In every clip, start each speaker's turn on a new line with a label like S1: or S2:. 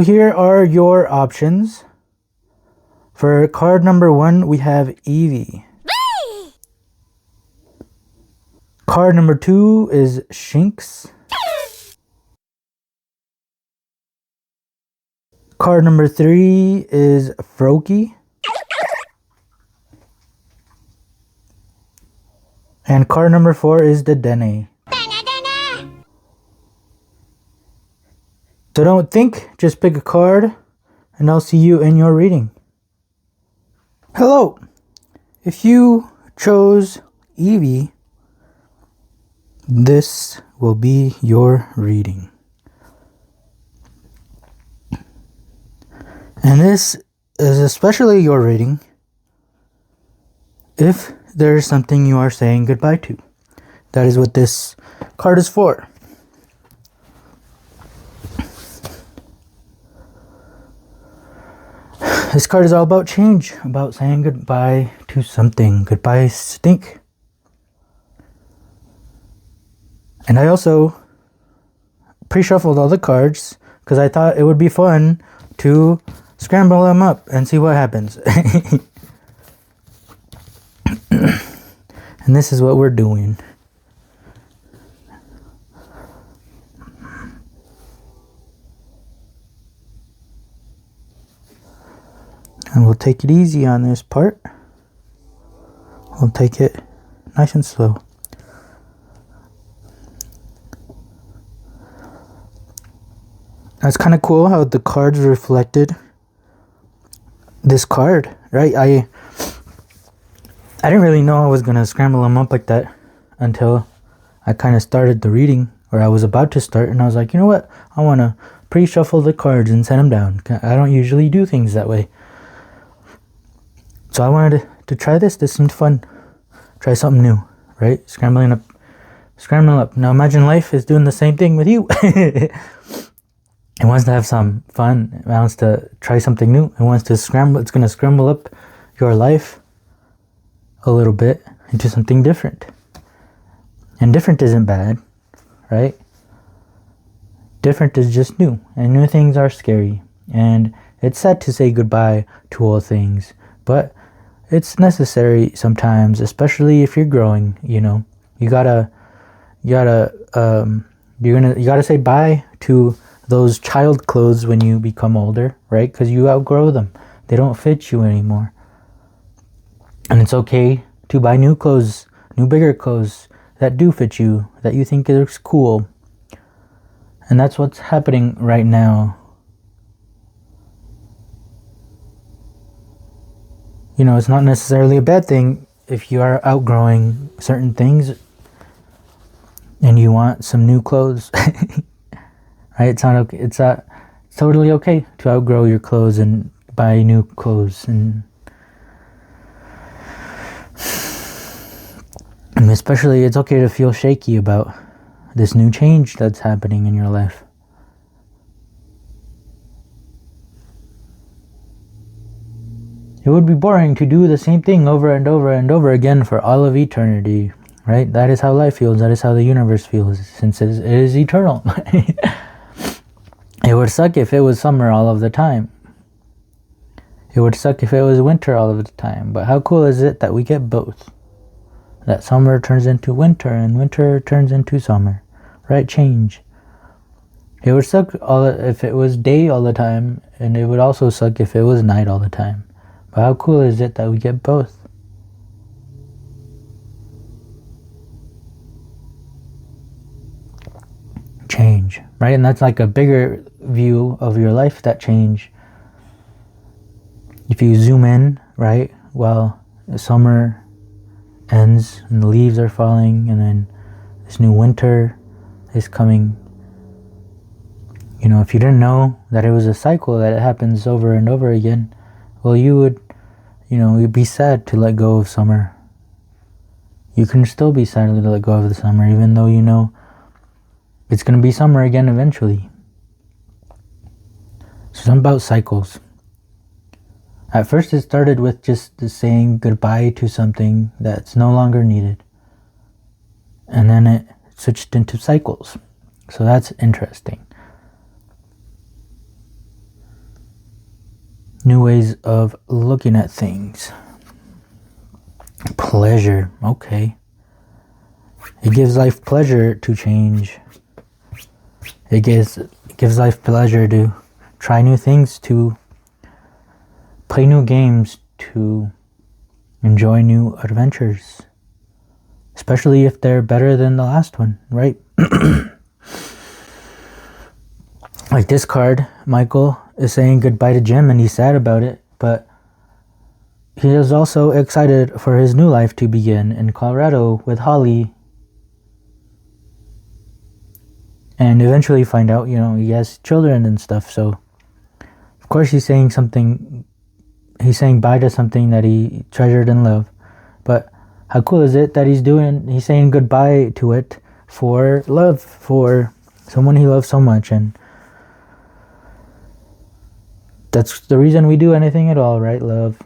S1: Here are your options. For card number 1, we have Eevee. Card number 2 is Shinx. Card number 3 is Froakie. And card number 4 is Dedenne. So don't think, just pick a card, and I'll see you in your reading. Hello! If you chose Eevee, this will be your reading. And this is especially your reading if there is something you are saying goodbye to. That is what this card is for. This card is all about change, about saying goodbye to something. Goodbye stink. And I also pre-shuffled all the cards because I thought it would be fun to scramble them up and see what happens. And this is what we're doing. And we'll take it easy on this part. We'll take it nice and slow. It's kind of cool how the cards reflected this card, right? I didn't really know I was going to scramble them up like that until I kind of started the reading, or I was about to start, and I was like, you know what? I want to pre-shuffle the cards and set them down. I don't usually do things that way. So I wanted to try this. This seemed fun. Try something new, right? Scrambling up. Now imagine life is doing the same thing with you. It wants to have some fun. It wants to try something new. It wants to scramble. It's going to scramble up your life a little bit into something different. And different isn't bad, right? Different is just new. And new things are scary. And it's sad to say goodbye to all things. But it's necessary sometimes, especially if you're growing, you know. You gotta say bye to those child clothes when you become older, right? Because you outgrow them. They don't fit you anymore. And it's okay to buy new clothes, new bigger clothes that do fit you, that you think is cool. And that's what's happening right now. You know, it's not necessarily a bad thing if you are outgrowing certain things and you want some new clothes. Right? It's not okay. It's totally okay to outgrow your clothes and buy new clothes, and especially it's okay to feel shaky about this new change that's happening in your life. It would be boring to do the same thing over and over and over again for all of eternity, right? That is how life feels. That is how the universe feels, since it is eternal. It would suck if it was summer all of the time. It would suck if it was winter all of the time. But how cool is it that we get both? That summer turns into winter and winter turns into summer, right? Change. It would suck if it was day all the time, and it would also suck if it was night all the time. But how cool is it that we get both? Change, right? And that's like a bigger view of your life, that change. If you zoom in, right? Well, the summer ends and the leaves are falling, and then this new winter is coming. You know, if you didn't know that it was a cycle, that it happens over and over again, well, you would, you'd be sad to let go of summer. You can still be sad to let go of the summer, even though you know it's going to be summer again eventually. So something about cycles. At first it started with just saying goodbye to something that's no longer needed. And then it switched into cycles. So that's interesting. New ways of looking at things. Pleasure. Okay. It gives life pleasure to change. It gives life pleasure to try new things, to play new games, to enjoy new adventures. Especially if they're better than the last one, right? Like this card, Michael is saying goodbye to Jim and he's sad about it, but he is also excited for his new life to begin in Colorado with Holly. And eventually find out, he has children and stuff. So, of course, he's saying bye to something that he treasured and loved. But how cool is it that he's saying goodbye to it for love, for someone he loves so much. And that's the reason we do anything at all, right? Love.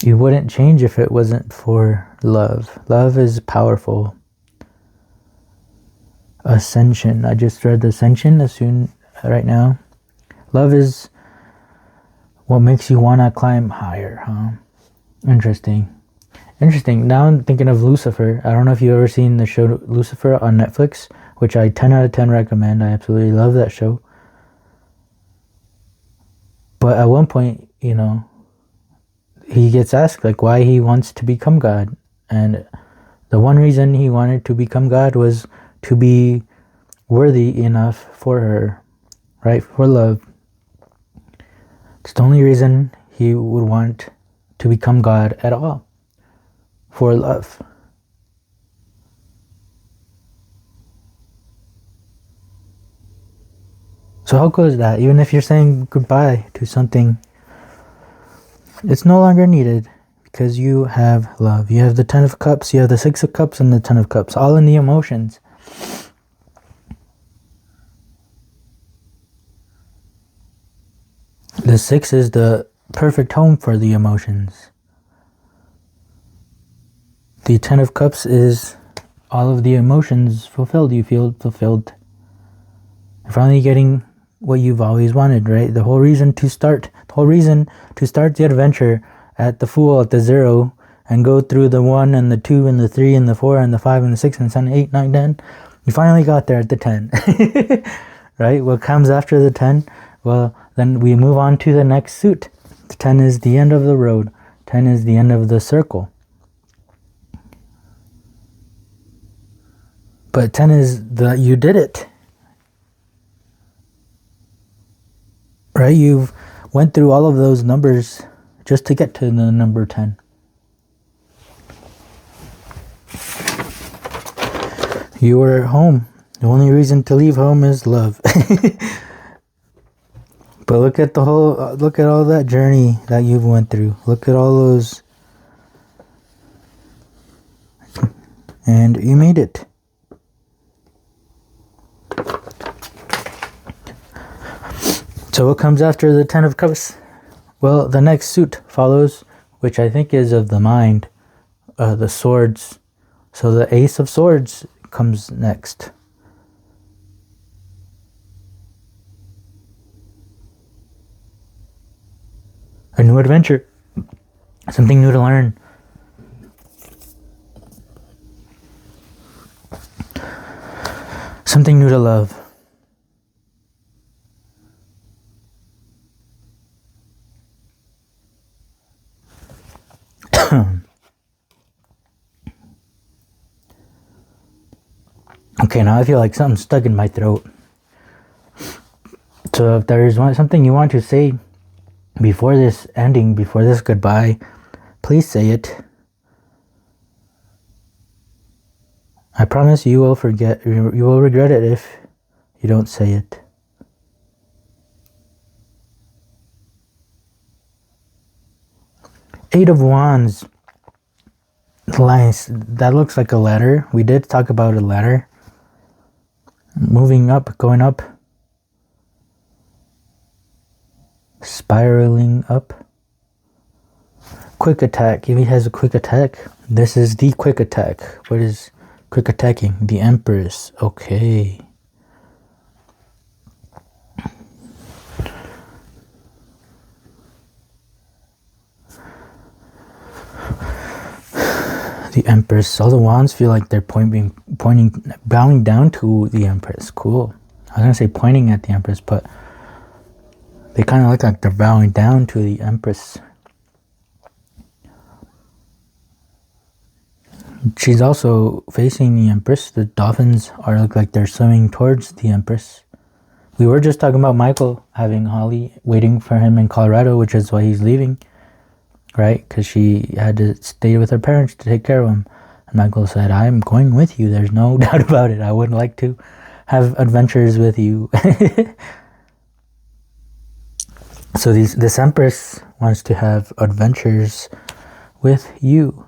S1: You wouldn't change if it wasn't for love. Love is powerful. Ascension. I just read the Ascension right now. Love is what makes you want to climb higher, huh? Interesting. Now I'm thinking of Lucifer. I don't know if you've ever seen the show Lucifer on Netflix, which I 10 out of 10 recommend. I absolutely love that show. But at one point, he gets asked why he wants to become God. And the one reason he wanted to become God was to be worthy enough for her, right? For love. It's the only reason he would want to become God at all. For love. So how cool is that? Even if you're saying goodbye to something, it's no longer needed because you have love. You have the 10 of Cups, you have the 6 of Cups, and the 10 of Cups, all in the emotions. The 6 is the perfect home for the emotions. The 10 of Cups is all of the emotions fulfilled. You feel fulfilled. You're finally getting what you've always wanted, right? The whole reason to start the adventure at the Fool, at the 0, and go through the 1 and the 2 and the 3 and the 4 and the 5 and the 6 and the 7, 8, 9, 10. You finally got there at the 10. Right? What comes after the 10? Well, then we move on to the next suit. The 10 is the end of the road. 10 is the end of the circle. But 10 is you did it. Right? You've went through all of those numbers just to get to the number 10. You were home. The only reason to leave home is love. But look at all that journey that you've went through. Look at all those. And you made it. So what comes after the 10 of Cups? Well, the next suit follows, which I think is of the mind, the swords. So the Ace of Swords comes next. A new adventure. Something new to learn. Something new to love. Okay, now I feel like something's stuck in my throat. So if there is something you want to say before this ending, before this goodbye, please say it. I promise you will regret it if you don't say it. Eight of Wands. Nice. That looks like a ladder. We did talk about a ladder. Moving up, going up. Spiraling up. Quick attack. Eevee has a quick attack. This is the quick attack. What is quick attacking? The Empress. Okay. The Empress. All the wands feel like they're bowing down to the Empress. Cool. I was gonna say pointing at the Empress, but they kind of look like they're bowing down to the Empress. She's also facing the Empress. The dolphins look like they're swimming towards the Empress. We were just talking about Michael having Holly waiting for him in Colorado, which is why he's leaving, right? Because she had to stay with her parents to take care of him. And Michael said, I'm going with you. There's no doubt about it. I would like to have adventures with you. So this Empress wants to have adventures with you.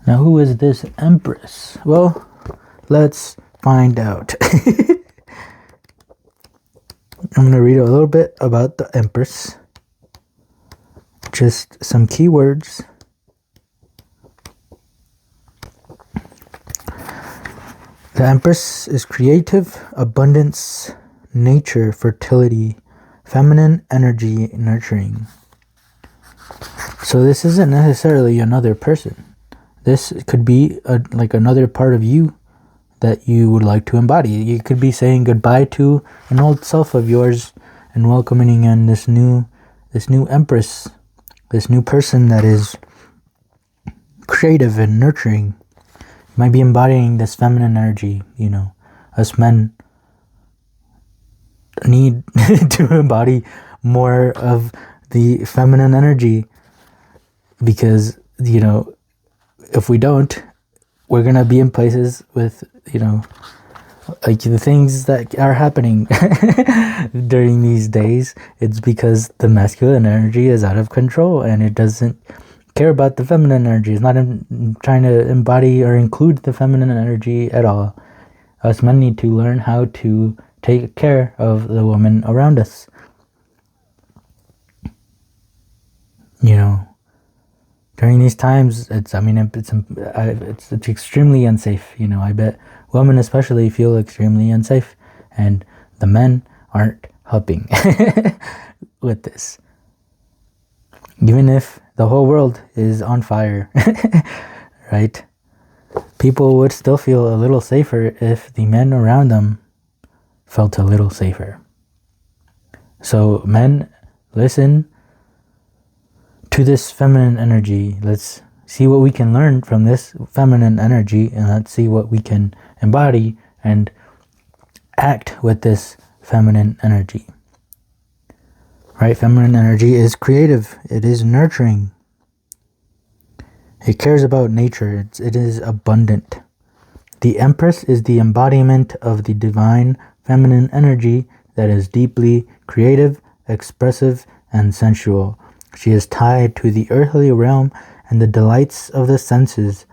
S1: Now, who is this Empress? Well, let's find out. I'm going to read a little bit about the Empress. Just some keywords. The Empress is creative, abundance, nature, fertility, feminine energy, nurturing. So this isn't necessarily another person. This could be like another part of you that you would like to embody. You could be saying goodbye to an old self of yours and welcoming in this new Empress, this new person that is creative and nurturing. You might be embodying this feminine energy. You know, us men need to embody more of the feminine energy because, you know, if we don't, we're gonna be in places with, you know, like the things that are happening during these days. It's because the masculine energy is out of control and it doesn't care about the feminine energy. It's not trying to embody or include the feminine energy at all. Us men need to learn how to take care of the woman around us. You know, during these times, it's extremely unsafe. You know, I bet women especially feel extremely unsafe, and the men aren't helping with this. Even if the whole world is on fire, right? People would still feel a little safer if the men around them felt a little safer. So men, listen to this feminine energy. Let's see what we can learn from this feminine energy, and let's see what we can embody and act with this feminine energy. Right? Feminine energy is creative. It is nurturing. It cares about nature. It is abundant. The Empress is the embodiment of the divine feminine energy that is deeply creative, expressive, and sensual. She is tied to the earthly realm and the delights of the senses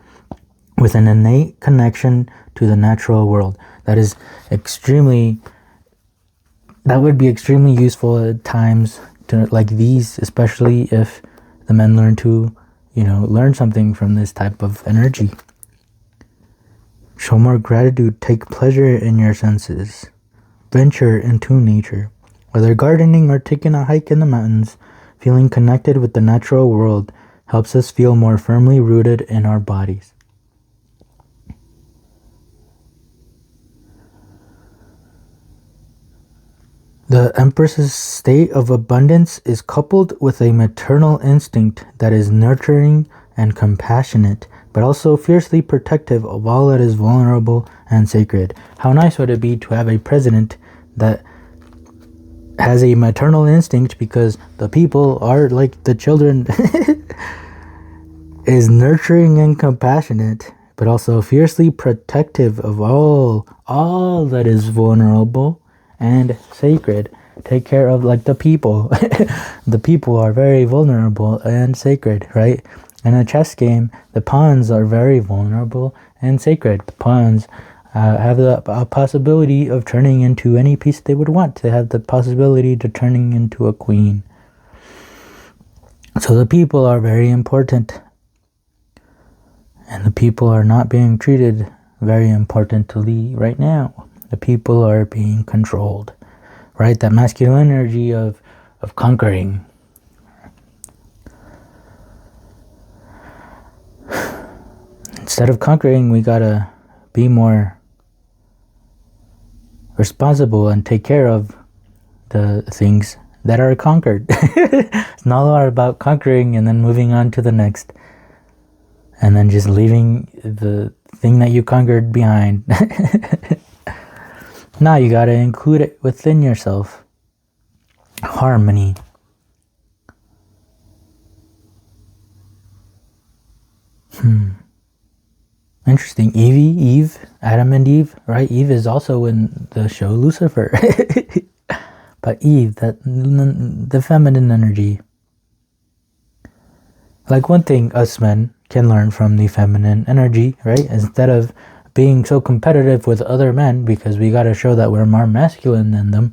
S1: with an innate connection to the natural world. That would be extremely useful at times to, like these, especially if the men learn to, you know, learn something from this type of energy. Show more gratitude. Take pleasure in your senses. Venture into nature. Whether gardening or taking a hike in the mountains, feeling connected with the natural world helps us feel more firmly rooted in our bodies. The Empress's state of abundance is coupled with a maternal instinct that is nurturing and compassionate, but also fiercely protective of all that is vulnerable and sacred. How nice would it be to have a president that has a maternal instinct, because the people are like the children, is nurturing and compassionate, but also fiercely protective of all that is vulnerable and sacred. Take care of, like, the people. The people are very vulnerable and sacred, right? In a chess game, the pawns are very vulnerable and sacred. The pawns have the possibility of turning into any piece they would want. They have the possibility to turning into a queen. So the people are very important. And the people are not being treated very importantly right now. The people are being controlled, right? That masculine energy of conquering, instead of conquering, we gotta be more responsible and take care of the things that are conquered. It's not all about conquering and then moving on to the next, and then just leaving the thing that you conquered behind. Now you gotta include it within yourself. Harmony. Interesting. Eve, Adam and Eve, right? Eve is also in the show Lucifer. But Eve, the feminine energy. Like one thing us men can learn from the feminine energy, right? Instead of being so competitive with other men, because we got to show that we're more masculine than them,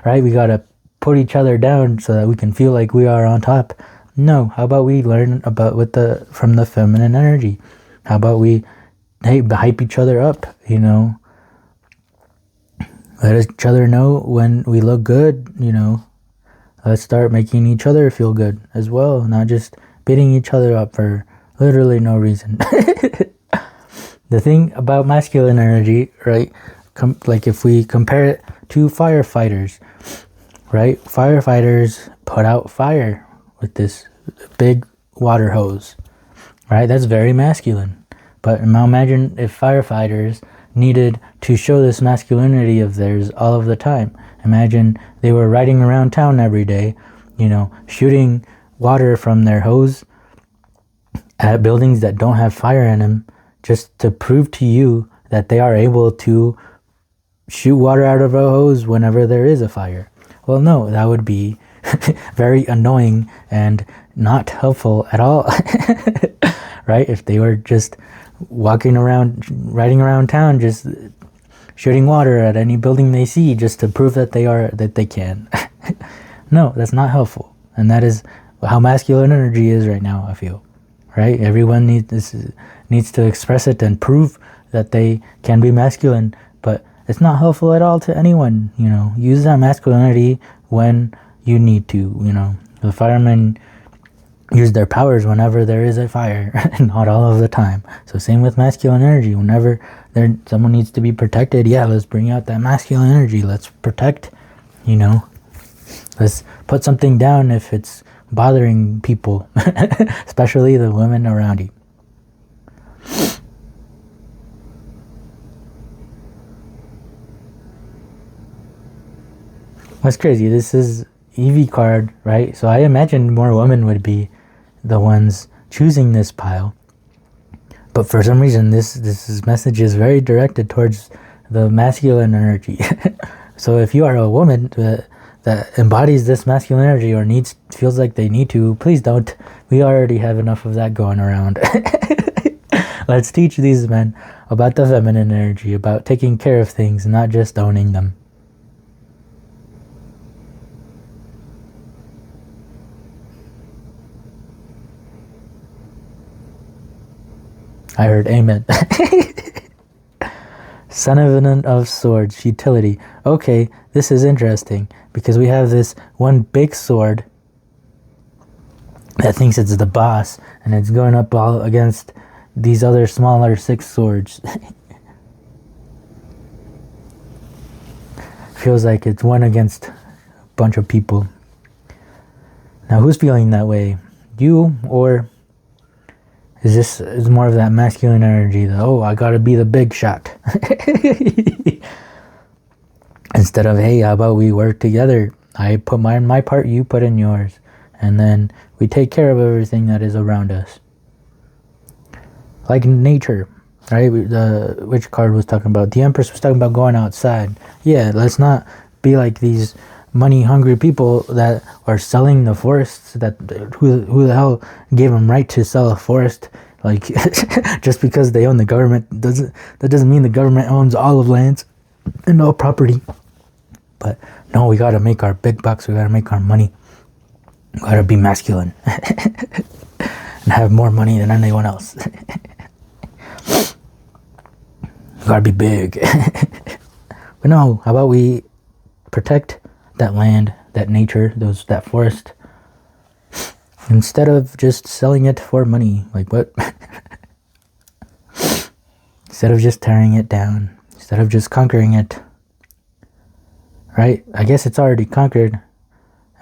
S1: right? We got to put each other down so that we can feel like we are on top. No, how about we learn about from the feminine energy? How about we hype each other up, you know? Let each other know when we look good, you know. Let's start making each other feel good as well, not just beating each other up for literally no reason. The thing about masculine energy, right? Like if we compare it to firefighters, right? Firefighters put out fire with this big water hose, right? That's very masculine. But now imagine if firefighters needed to show this masculinity of theirs all of the time. Imagine they were riding around town every day, you know, shooting water from their hose at buildings that don't have fire in them, just to prove to you that they are able to shoot water out of a hose whenever there is a fire. Well, no, that would be very annoying and not helpful at all. Right? If they were just walking around, riding around town, just shooting water at any building they see just to prove that they can. No, that's not helpful. And that is how masculine energy is right now, I feel. Right? Everyone needs to express it and prove that they can be masculine, but it's not helpful at all to anyone, you know. Use that masculinity when you need to, you know. The firemen use their powers whenever there is a fire, not all of the time. So same with masculine energy. Whenever someone needs to be protected, yeah, let's bring out that masculine energy. Let's protect, you know. Let's put something down if it's bothering people, especially the women around you. That's crazy. This is Eevee card, right? So I imagine more women would be the ones choosing this pile. But for some reason, this message is very directed towards the masculine energy. So if you are a woman that embodies this masculine energy or feels like they need to, please don't. We already have enough of that going around. Let's teach these men about the feminine energy, about taking care of things, not just owning them. I heard amen. Seven of Swords, utility. Okay, this is interesting because we have this one big sword that thinks it's the boss, and it's going up all against these other smaller 6 swords. Feels like it's one against a bunch of people. Now, who's feeling that way? You, or is more of that masculine energy? I gotta be the big shot. Instead of, hey, how about we work together? I put my part, you put in yours, and then we take care of everything that is around us. Like nature, right? Which card was talking about? The Empress was talking about going outside. Yeah, let's not be like these money-hungry people that are selling the forests. That who the hell gave them right to sell a forest? Like, just because they own the government that doesn't mean the government owns all of lands and all property. But no, we gotta make our big bucks. We gotta make our money. We gotta be masculine and have more money than anyone else. We gotta be big. But no, how about we protect that land, that nature, that forest, instead of just selling it for money? Like, what? Instead of just tearing it down, instead of just conquering it, right? I guess it's already conquered.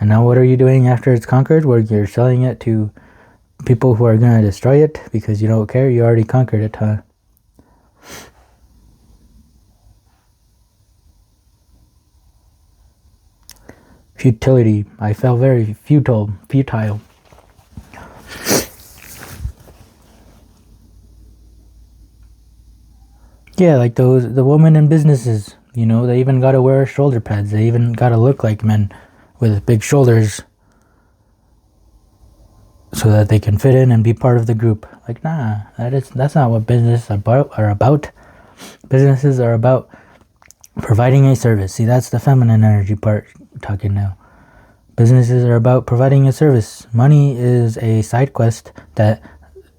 S1: And now what are you doing after it's conquered? Where you're selling it to people who are going to destroy it because you don't care? You already conquered it, huh? Futility. I felt very futile. Yeah, like the women in businesses, you know, they even gotta wear shoulder pads. They even gotta look like men with big shoulders so that they can fit in and be part of the group. Like, nah, that's not what businesses are about. Businesses are about providing a service. See, that's the feminine energy part talking now. Businesses are about providing a service. Money is a side quest that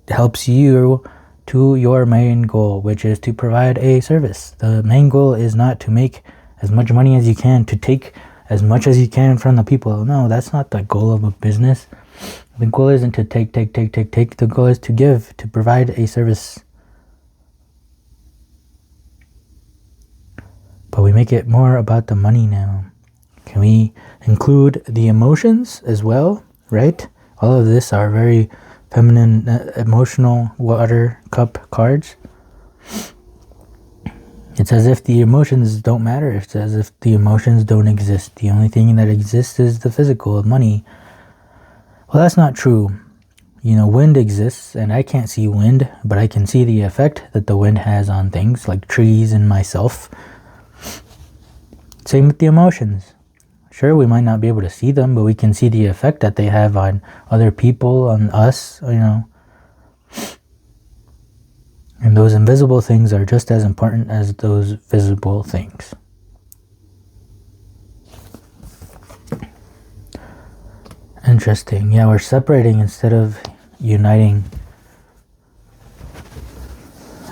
S1: helps you to your main goal, which is to provide a service. The main goal is not to make as much money as you can, to take as much as you can from the people. No, that's not the goal of a business. The goal isn't to take. The goal is to give, to provide a service. But we make it more about the money now. Can we include the emotions as well, right? All of this are very feminine, emotional water cup cards. It's as if the emotions don't matter. It's as if the emotions don't exist. The only thing that exists is the physical, money. Well, that's not true. You know, wind exists, and I can't see wind, but I can see the effect that the wind has on things like trees and myself. Same with the emotions. Sure, we might not be able to see them, but we can see the effect that they have on other people, on us, you know. And those invisible things are just as important as those visible things. Interesting. Yeah, we're separating instead of uniting.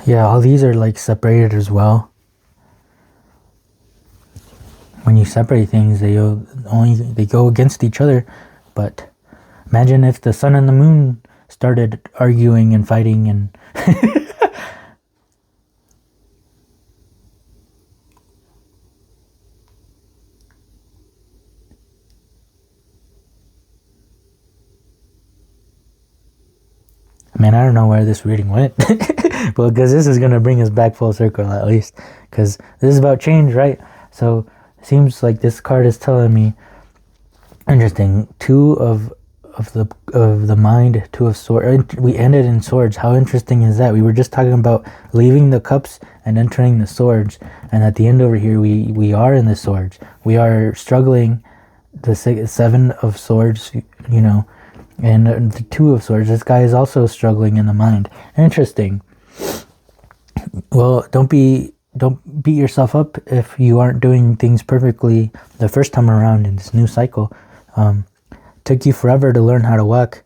S1: Yeah, all these are like separated as well. When you separate things, they go against each other. But imagine if the sun and the moon started arguing and fighting and man, I don't know where this reading went. Well, because this is going to bring us back full circle at least. Because this is about change, right? So it seems like this card is telling me, interesting, two of the mind, two of swords. We ended in swords. How interesting is that? We were just talking about leaving the cups and entering the swords, and at the end over here, we are in the swords. We are struggling. The seven of swords, you know, and the two of swords. This guy is also struggling in the mind. Interesting. Well, don't beat yourself up if you aren't doing things perfectly the first time around in this new cycle. Took you forever to learn how to walk.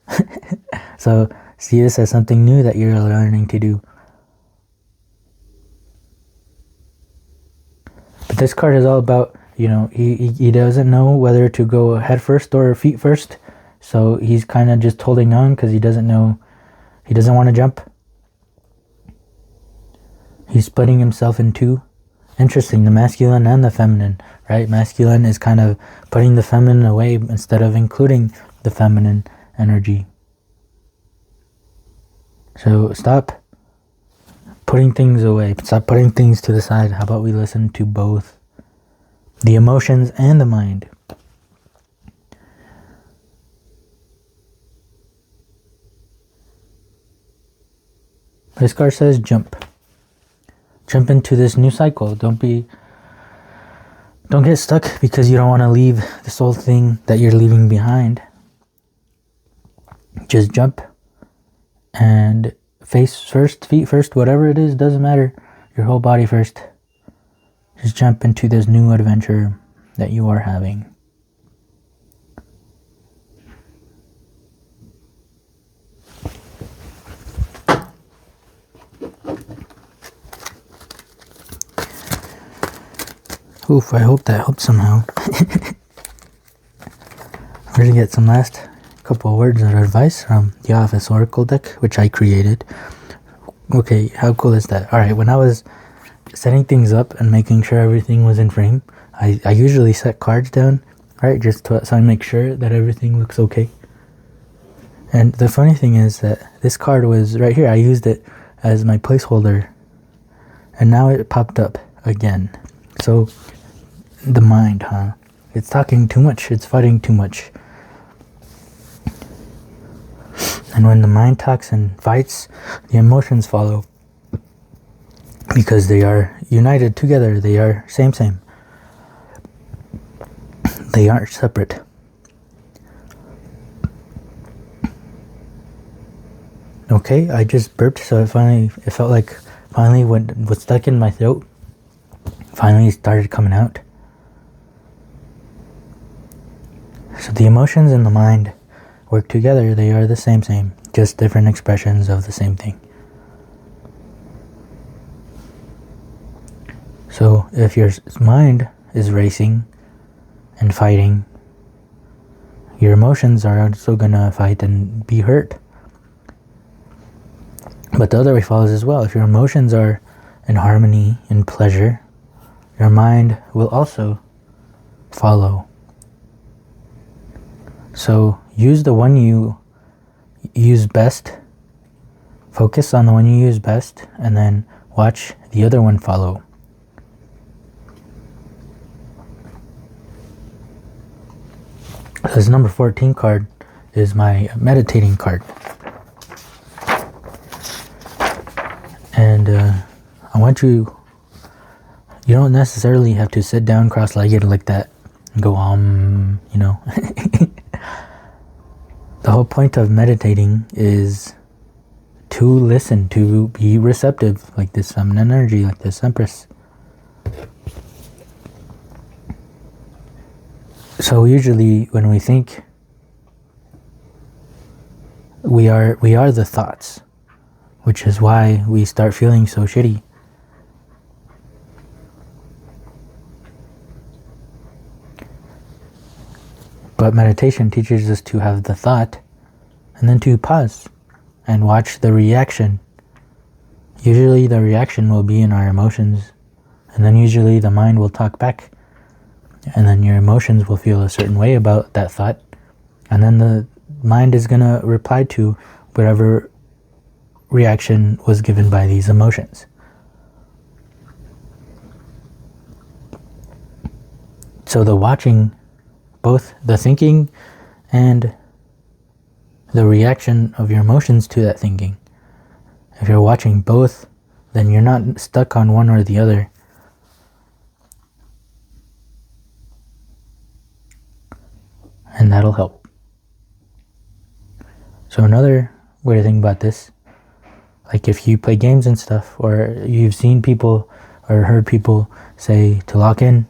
S1: So see this as something new that you're learning to do. But this card is all about, you know, he doesn't know whether to go head first or feet first. So he's kind of just holding on because he doesn't know, he doesn't want to jump. He's splitting himself in two. Interesting, the masculine and the feminine, right? Masculine is kind of putting the feminine away instead of including the feminine energy. So stop putting things away. Stop putting things to the side. How about we listen to both the emotions and the mind? This card says jump. Jump into this new cycle. Don't get stuck because you don't want to leave this old thing that you're leaving behind. Just jump and face first, feet first, whatever it is, doesn't matter. Your whole body first. Just jump into this new adventure that you are having. Oof, I hope that helped somehow. We're going to get some last couple of words of advice from the Office Oracle deck, which I created. Okay, how cool is that? Alright, when I was setting things up and making sure everything was in frame, I usually set cards down, right, just so I make sure that everything looks okay. And the funny thing is that this card was right here. I used it as my placeholder, and now it popped up again. So the mind, huh? It's talking too much. It's fighting too much. And when the mind talks and fights, the emotions follow, because they are united together. They are same. They aren't separate. Okay, I just burped, so it felt like finally what was stuck in my throat finally started coming out. So the emotions and the mind work together. They are the same, just different expressions of the same thing. So if your mind is racing and fighting, your emotions are also gonna fight and be hurt. But the other way follows as well. If your emotions are in harmony, in pleasure, your mind will also follow. So use the one you use best, focus on the one you use best, and then watch the other one follow. This number 14 card is my meditating card. And I want you don't necessarily have to sit down cross-legged like that and go, you know. The whole point of meditating is to listen, to be receptive, like this feminine energy, like this Empress. So usually when we think, we are the thoughts, which is why we start feeling so shitty. But meditation teaches us to have the thought and then to pause and watch the reaction. Usually the reaction will be in our emotions, and then usually the mind will talk back, and then your emotions will feel a certain way about that thought, and then the mind is going to reply to whatever reaction was given by these emotions. So the watching, both the thinking and the reaction of your emotions to that thinking. If you're watching both, then you're not stuck on one or the other. And that'll help. So another way to think about this, like if you play games and stuff, or you've seen people or heard people say to lock in,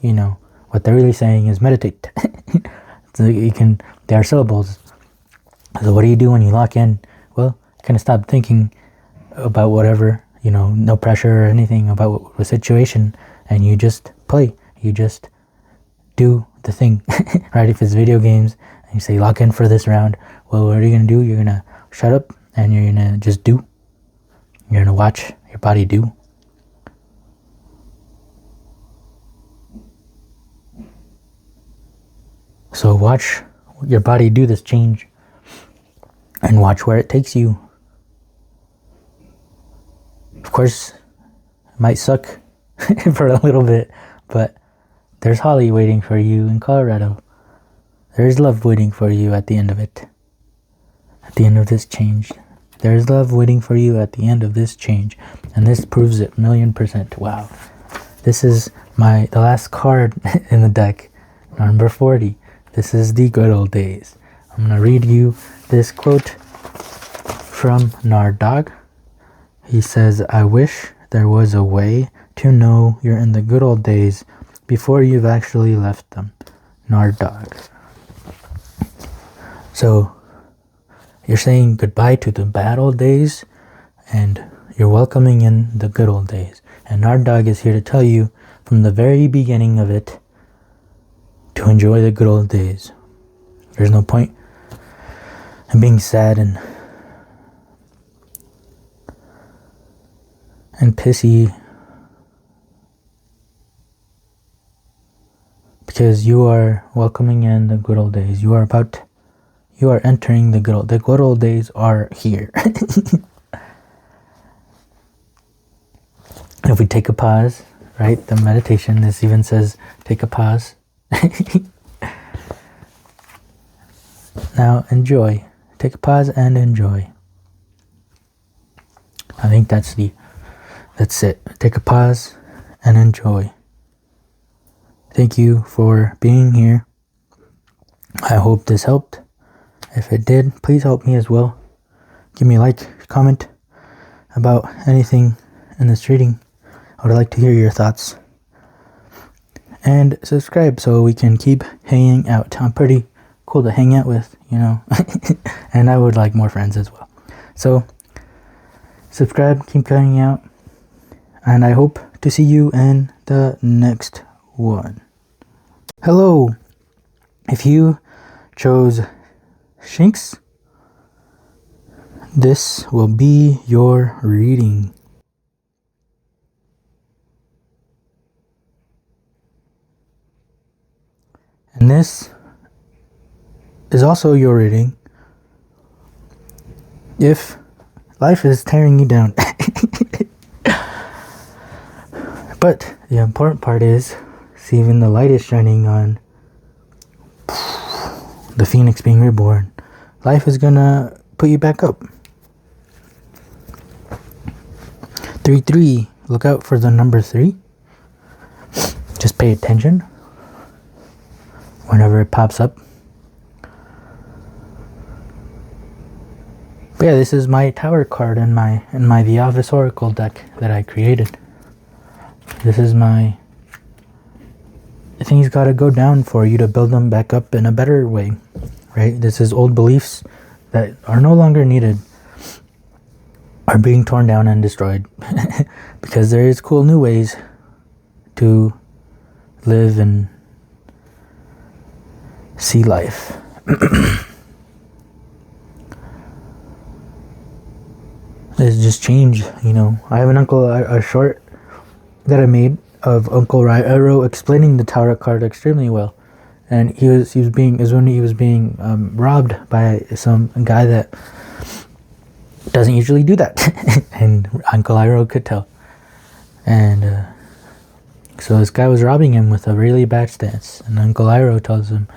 S1: you know, what they're really saying is meditate. So they are syllables. So what do you do when you lock in? Well, you kind of stop thinking about whatever, you know, no pressure or anything about the situation, and you just play. You just do the thing, right? If it's video games and you say lock in for this round, well, what are you going to do? You're going to shut up and you're going to just do. You're going to watch your body do. So watch your body do this change and watch where it takes you. Of course, it might suck for a little bit, but there's holly waiting for you in Colorado. There's love waiting for you at the end of it. At the end of this change. There's love waiting for you at the end of this change. And this proves it 1,000,000%. Wow. This is the last card in the deck. Number 40. This is the good old days. I'm going to read you this quote from Nardog. He says, I wish there was a way to know you're in the good old days before you've actually left them. Nardog. So, you're saying goodbye to the bad old days, and you're welcoming in the good old days. And Nardog is here to tell you, from the very beginning of it, to enjoy the good old days. There's no point in being sad and and pissy because you are welcoming in the good old days. You are entering the good old days are here. If we take a pause, right? The meditation, this even says take a pause. Now enjoy. Take a pause and enjoy. I think that's it. Take a pause and enjoy. Thank you for being here. I hope this helped. If it did, please help me as well. Give me a like, comment about anything in this reading. I would like to hear your thoughts. And subscribe so we can keep hanging out. I'm pretty cool to hang out with, you know. And I would like more friends as well. So subscribe, keep hanging out. And I hope to see you in the next one. Hello. If you chose Shinx, this will be your reading. And this is also your reading if life is tearing you down. But the important part is, see, even the light is shining on the phoenix being reborn. Life is gonna put you back up. 3-3. Look out for the number 3. Just pay attention whenever it pops up. But yeah, this is my tower card in my The Office Oracle deck that I created. This is my things gotta go down for you to build them back up in a better way, right? This is old beliefs that are no longer needed are being torn down and destroyed because there is cool new ways to live and see life. It's just change, you know. I have an uncle, a short that I made of Uncle Ryro explaining the tarot card extremely well, and he was being robbed by some guy that doesn't usually do that, and Uncle Ryro could tell, and so this guy was robbing him with a really bad stance, and Uncle Ryro tells him,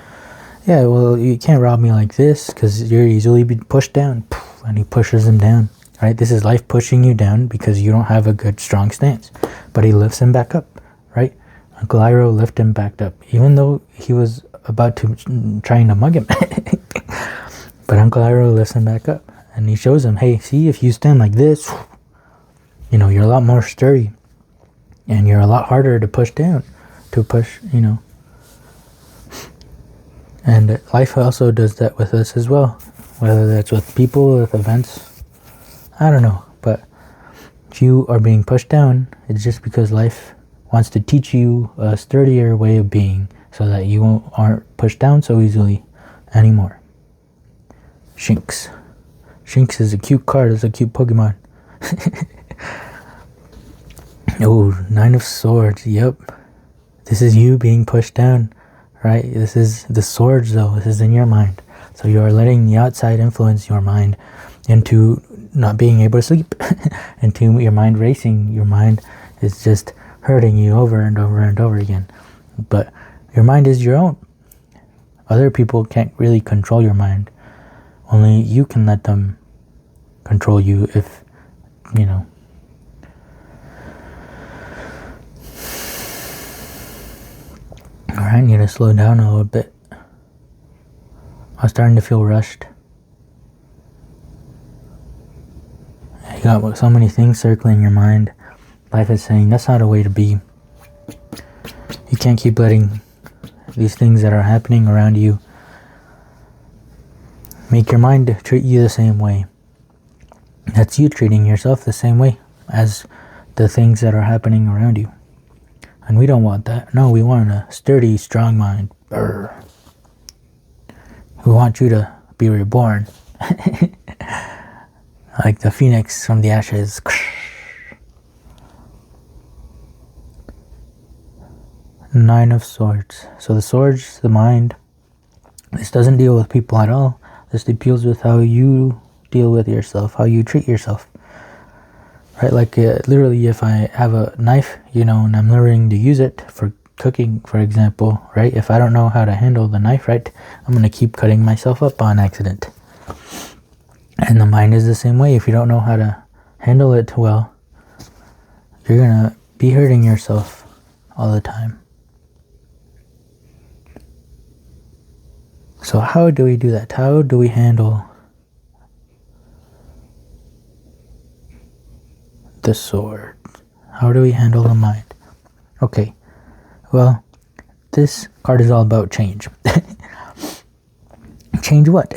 S1: "Yeah, well, you can't rob me like this because you're easily be pushed down," and he pushes him down. Right? This is life pushing you down because you don't have a good, strong stance. But he lifts him back up, right? Uncle Iroh lifted him back up, even though he was about to trying to mug him. But Uncle Iroh lifts him back up, and he shows him, hey, see, if you stand like this, you know, you're a lot more sturdy, and you're a lot harder to push down, you know. And life also does that with us as well, whether that's with people, with events. I don't know, but if you are being pushed down, it's just because life wants to teach you a sturdier way of being so that you aren't pushed down so easily anymore. Shinx. Shinx is a cute card. It's a cute Pokemon. Oh, 9 of Swords. Yep. This is you being pushed down, right? This is the swords, though. This is in your mind. So you are letting the outside influence your mind into not being able to sleep, into your mind racing. Your mind is just hurting you over and over and over again. But your mind is your own. Other people can't really control your mind. Only you can let them control you if, you know. Alright, I need to slow down a little bit. I'm starting to feel rushed. You got so many things circling your mind. Life is saying that's not a way to be. You can't keep letting these things that are happening around you make your mind treat you the same way. That's you treating yourself the same way as the things that are happening around you. And we don't want that. No, we want a sturdy, strong mind. Brr. We want you to be reborn. Like the phoenix from the ashes. Nine of Swords. So the swords, the mind. This doesn't deal with people at all. This deals with how you deal with yourself, how you treat yourself. Right? Like literally, if I have a knife, and I'm learning to use it for cooking, for example, right? If I don't know how to handle the knife right, I'm going to keep cutting myself up on accident. And the mind is the same way. If you don't know how to handle it well, you're going to be hurting yourself all the time. So how do we do that? How do we handle the sword? How do we handle the mind? Okay, well, this card is all about change. Change what?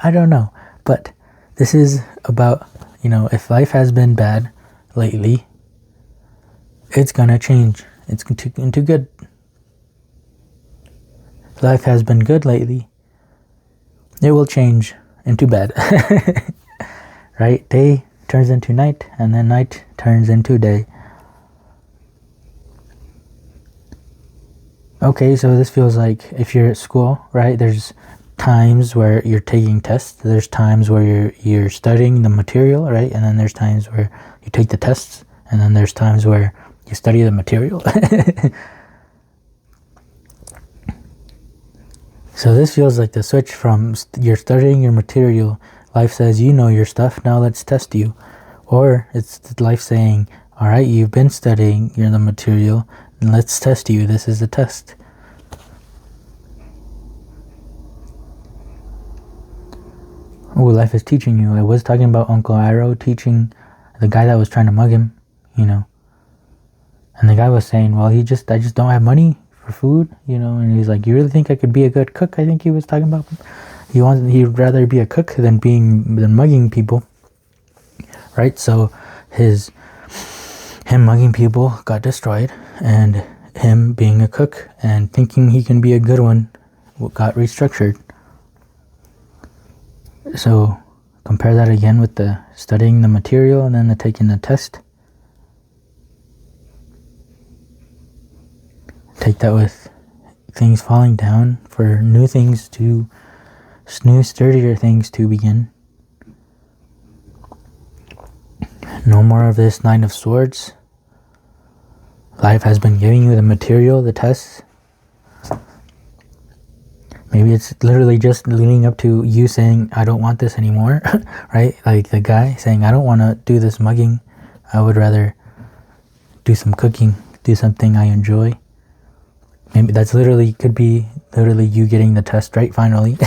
S1: I don't know. But this is about, if life has been bad lately, it's gonna change. It's into good. If life has been good lately, it will change into bad. Right? Day turns into night, and then night turns into day. Okay, so this feels like if you're at school, right? There's times where you're taking tests. There's times where you're studying the material, right? And then there's times where you take the tests, and then there's times where you study the material. So this feels like the switch from you're studying your material. Life says, you know your stuff, now let's test you. Or it's life saying, all right, you've been studying the material, and let's test you. This is the test. Oh, life is teaching you. I was talking about Uncle Iroh teaching the guy that was trying to mug him, And the guy was saying, well, I just don't have money for food, And he's like, you really think I could be a good cook? I think he was talking about. He'd rather be a cook than mugging people, right? So him mugging people got destroyed, and him being a cook and thinking he can be a good one got restructured. So compare that again with the studying the material and then the taking the test. Take that with things falling down for new sturdier things to begin. No more of this Nine of Swords. Life has been giving you the material, the tests. Maybe it's literally just leading up to you saying, I don't want this anymore, right? Like the guy saying, I don't want to do this mugging. I would rather do some cooking, do something I enjoy. Maybe that's could be you getting the test right finally.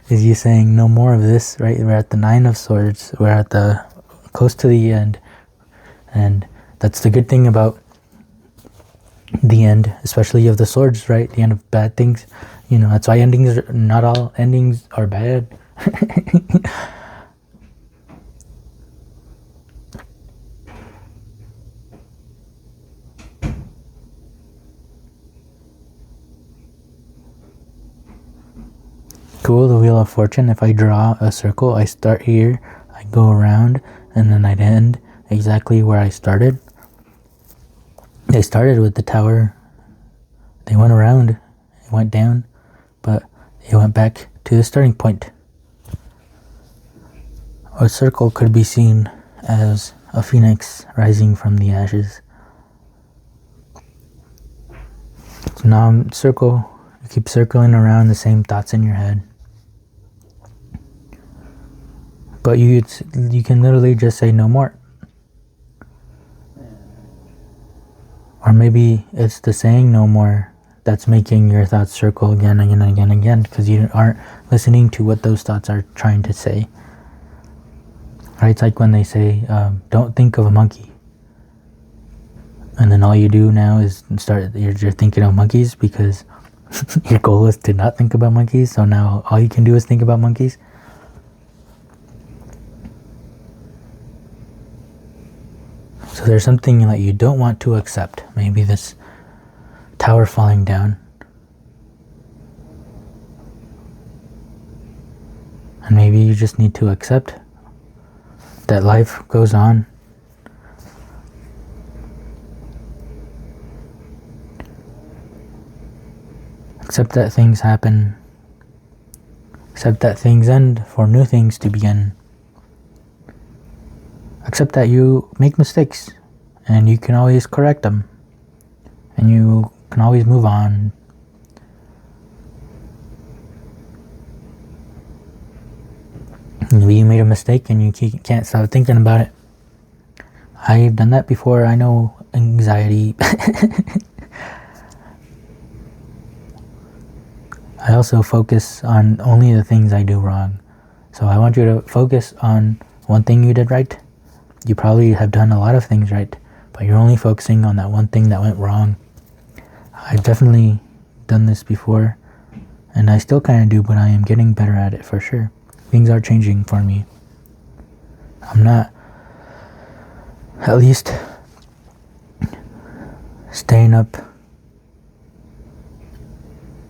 S1: Is you saying, no more of this, right? We're at the Nine of Swords. We're at close to the end. And that's the good thing about the end, especially of the swords, right? The end of bad things. That's why not all endings are bad. Cool, the Wheel of Fortune. If I draw a circle, I start here, I go around, and then I'd end exactly where I started. They started with the tower. They went around, it went down, but they went back to the starting point. A circle could be seen as a phoenix rising from the ashes. So now you keep circling around the same thoughts in your head. But you can literally just say no more. Or maybe it's the saying no more that's making your thoughts circle again and again and again and again, because you aren't listening to what those thoughts are trying to say. Right? It's like when they say, don't think of a monkey. And then all you do now is you're thinking of monkeys because your goal is to not think about monkeys. So now all you can do is think about monkeys. So there's something that you don't want to accept. Maybe this tower falling down. And maybe you just need to accept that life goes on. Accept that things happen. Accept that things end for new things to begin. Accept that you make mistakes and you can always correct them. And you can always move on. Maybe you made a mistake and you can't stop thinking about it. I've done that before. I know anxiety. I also focus on only the things I do wrong. So I want you to focus on one thing you did right. You probably have done a lot of things right, but you're only focusing on that one thing that went wrong. I've definitely done this before, and I still kind of do, but I am getting better at it for sure. Things are changing for me. I'm not, at least, staying up,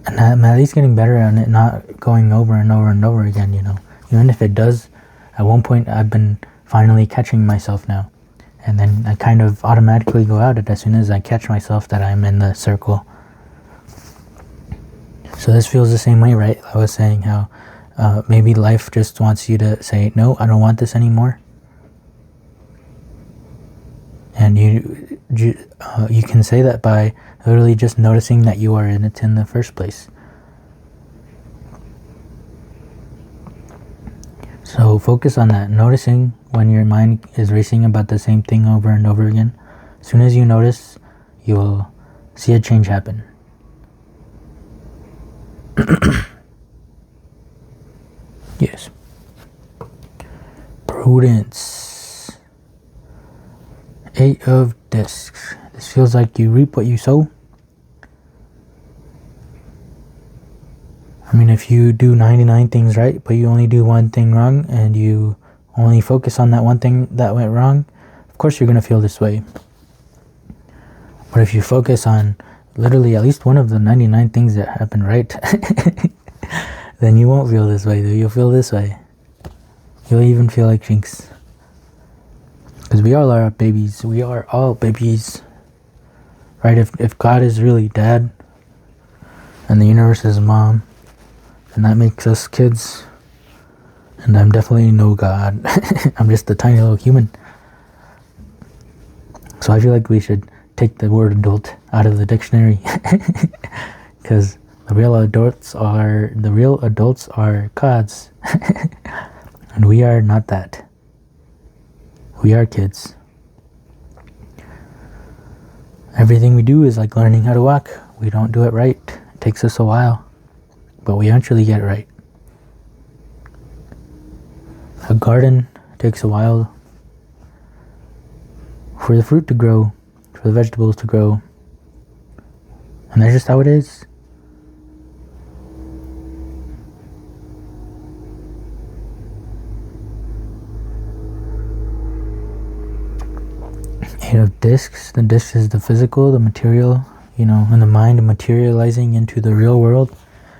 S1: and I'm at least getting better at it, not going over and over and over again, you know. Even if it does, at one point I've been finally catching myself now. And then I kind of automatically go out it as soon as I catch myself that I'm in the circle. So this feels the same way, right? I was saying how maybe life just wants you to say, no, I don't want this anymore. And you can say that by literally just noticing that you are in it in the first place. So focus on that, noticing when your mind is racing about the same thing over and over again. As soon as you notice, you will see a change happen. Yes. Prudence. 8 of Discs. This feels like you reap what you sow. I mean, if you do 99 things right, but you only do one thing wrong, and you only focus on that one thing that went wrong, of course you're going to feel this way. But if you focus on literally at least one of the 99 things that happened right, then you won't feel this way, though. You'll feel this way. You'll even feel like Shinx. Because we all are babies. We are all babies. Right? If God is really dad, and the universe is mom, and that makes us kids. And I'm definitely no God. I'm just a tiny little human. So I feel like we should take the word adult out of the dictionary. Because the real adults are gods. And we are not that. We are kids. Everything we do is like learning how to walk. We don't do it right. It takes us a while. But we eventually get it right. A garden takes a while for the fruit to grow, for the vegetables to grow. And that's just how it is. Eight of Discs. The disc is the physical, the material, you know, and the mind materializing into the real world.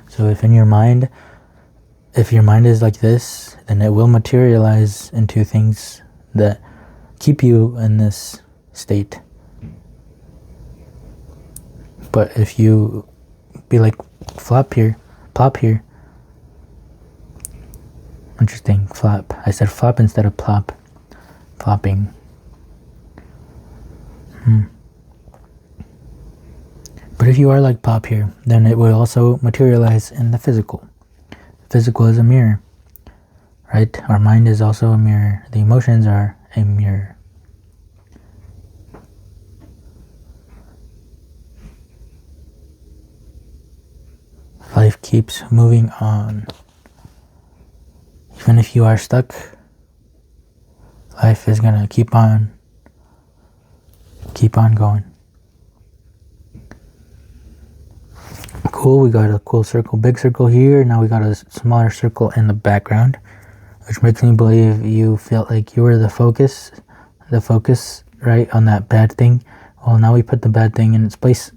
S1: So if your mind is like this, then it will materialize into things that keep you in this state. But if you be like plop here, interesting, flop. I said flop instead of plop. Flopping. But if you are like Pop here, then it will also materialize in the physical. Physical is a mirror, right? Our mind is also a mirror. The emotions are a mirror. Life keeps moving on. Even if you are stuck, life is gonna keep on going. Cool, we got a cool circle, big circle here. Now we got a smaller circle in the background, which makes me believe you felt like you were the focus, right, on that bad thing. Well, now we put the bad thing in its place,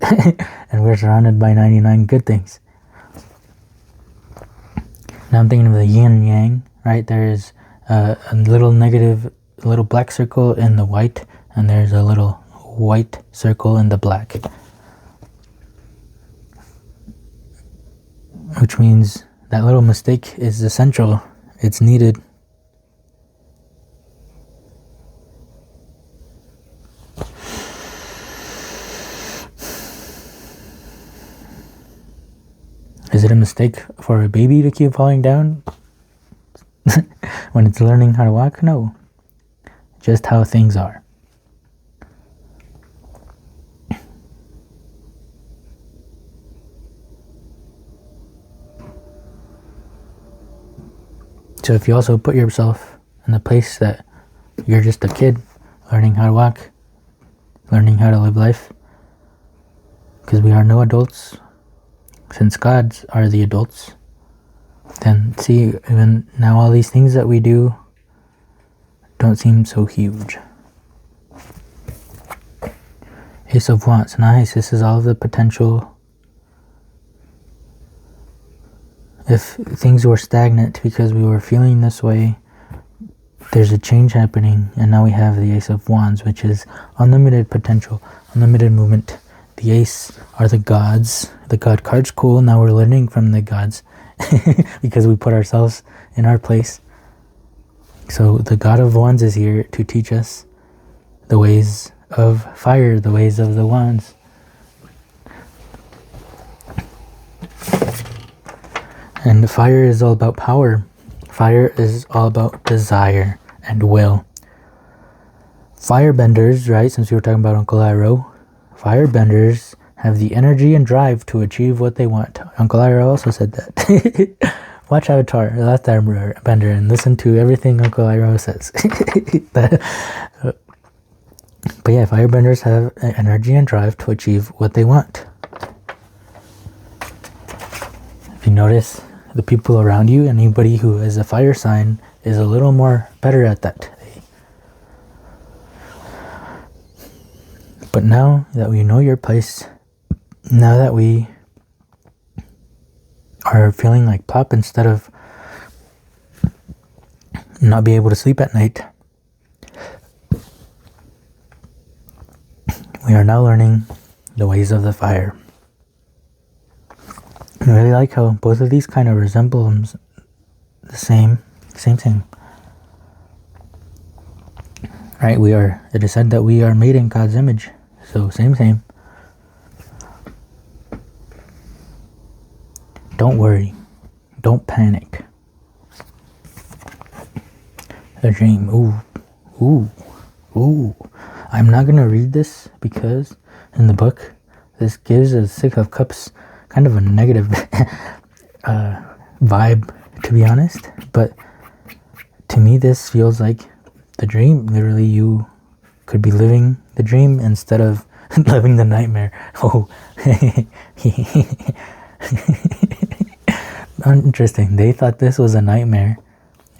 S1: and we're surrounded by 99 good things. Now I'm thinking of the yin and yang, right? There is a little negative, a little black circle in the white, and there's a little white circle in the black. which means that little mistake is essential. It's needed. Is it a mistake for a baby to keep falling down when it's learning how to walk? No. Just how things are. So if you also put yourself in the place that you're just a kid learning how to walk, learning how to live life, because we are no adults, since gods are the adults, then see, even now all these things that we do don't seem so huge. Ace of Wands, nice. This is all the potential. If things were stagnant because we were feeling this way, there's a change happening, and now we have the Ace of Wands, which is unlimited potential, unlimited movement. The Ace are the gods. The god card's cool. Now we're learning from the gods because we put ourselves in our place. So the God of Wands is here to teach us the ways of fire, the ways of the wands. And fire is all about power. Fire is all about desire and will. Firebenders, right, since we were talking about Uncle Iroh, firebenders have the energy and drive to achieve what they want. Uncle Iroh also said that. Watch Avatar, The Last Airbender, and listen to everything Uncle Iroh says. But yeah, firebenders have energy and drive to achieve what they want. If you notice, the people around you, anybody who is a fire sign, is a little more better at that. But now that we know your place, now that we are feeling like pop instead of not be able to sleep at night, we are now learning the ways of the fire. I really like how both of these kind of resemble the same. Right, it is said that we are made in God's image. So same. Don't worry. Don't panic. The dream. Ooh. I'm not going to read this because in the book, this gives a Six of Cups kind of a negative vibe, to be honest. But to me, this feels like the dream. Literally, you could be living the dream instead of living the nightmare. Oh. Interesting. They thought this was a nightmare,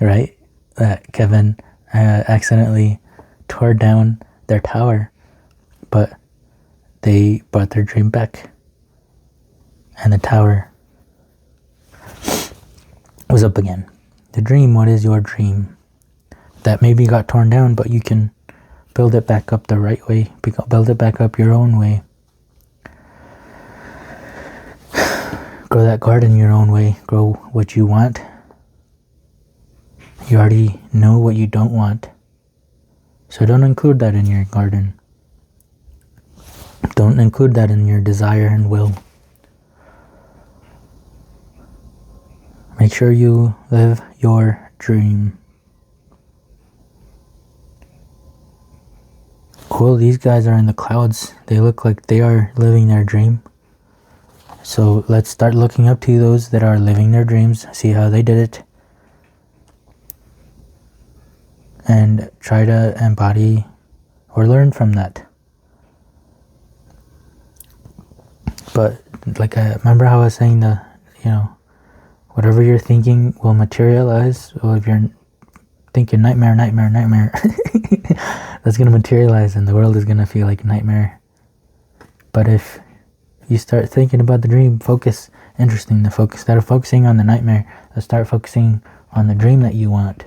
S1: right? That Kevin accidentally tore down their tower, but they brought their dream back, and the tower was up again. The dream, what is your dream? That maybe got torn down, but you can build it back up the right way, build it back up your own way. Grow that garden your own way. Grow what you want. You already know what you don't want. So don't include that in your garden. Don't include that in your desire and will. Make sure you live your dream. Cool, these guys are in the clouds. They look like they are living their dream. So let's start looking up to those that are living their dreams, see how they did it, and try to embody or learn from that. But like I remember how I was saying whatever you're thinking will materialize. Well, if you're thinking nightmare, that's going to materialize and the world is going to feel like nightmare. But if you start thinking about the dream, instead of focusing on the nightmare, let's start focusing on the dream that you want.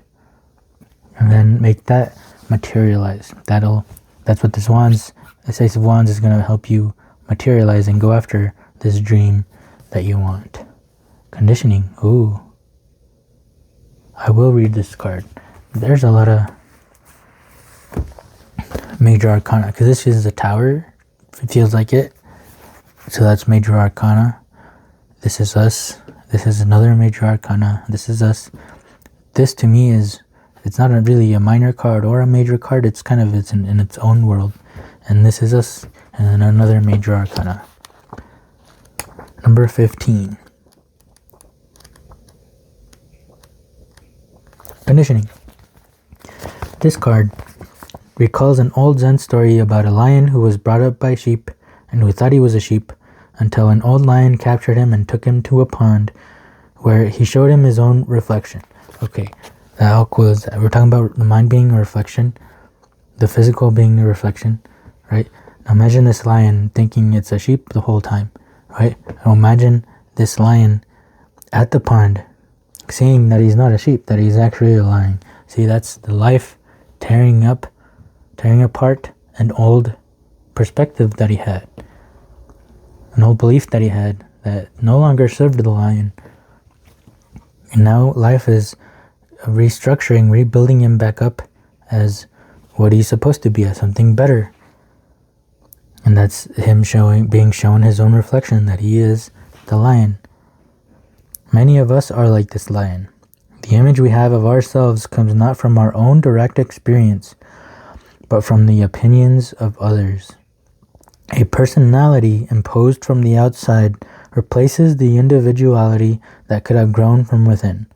S1: And then make that materialize. That's what this Ace of Wands is going to help you materialize and go after this dream that you want. Conditioning. Ooh. I will read this card. There's a lot of major arcana, because this is a tower. It feels like it. So that's major arcana. This is us. This is another major arcana. This is us. This to me is, it's not really a minor card or a major card. It's kind of, it's in its own world. And this is us. And then another major arcana. Number 15. Conditioning. This card recalls an old Zen story about a lion who was brought up by sheep and who thought he was a sheep until an old lion captured him and took him to a pond where he showed him his own reflection. Okay, how cool is that? We're talking about the mind being a reflection, the physical being a reflection, right? Now imagine this lion thinking it's a sheep the whole time, right? Now imagine this lion at the pond saying that he's not a sheep, that he's actually a lion. See, that's the life tearing apart an old perspective that he had, an old belief that he had that no longer served the lion. And now life is restructuring, rebuilding him back up as what he's supposed to be, as something better. And that's him being shown his own reflection, that he is the lion. Many of us are like this lion. The image we have of ourselves comes not from our own direct experience, but from the opinions of others. A personality imposed from the outside replaces the individuality that could have grown from within.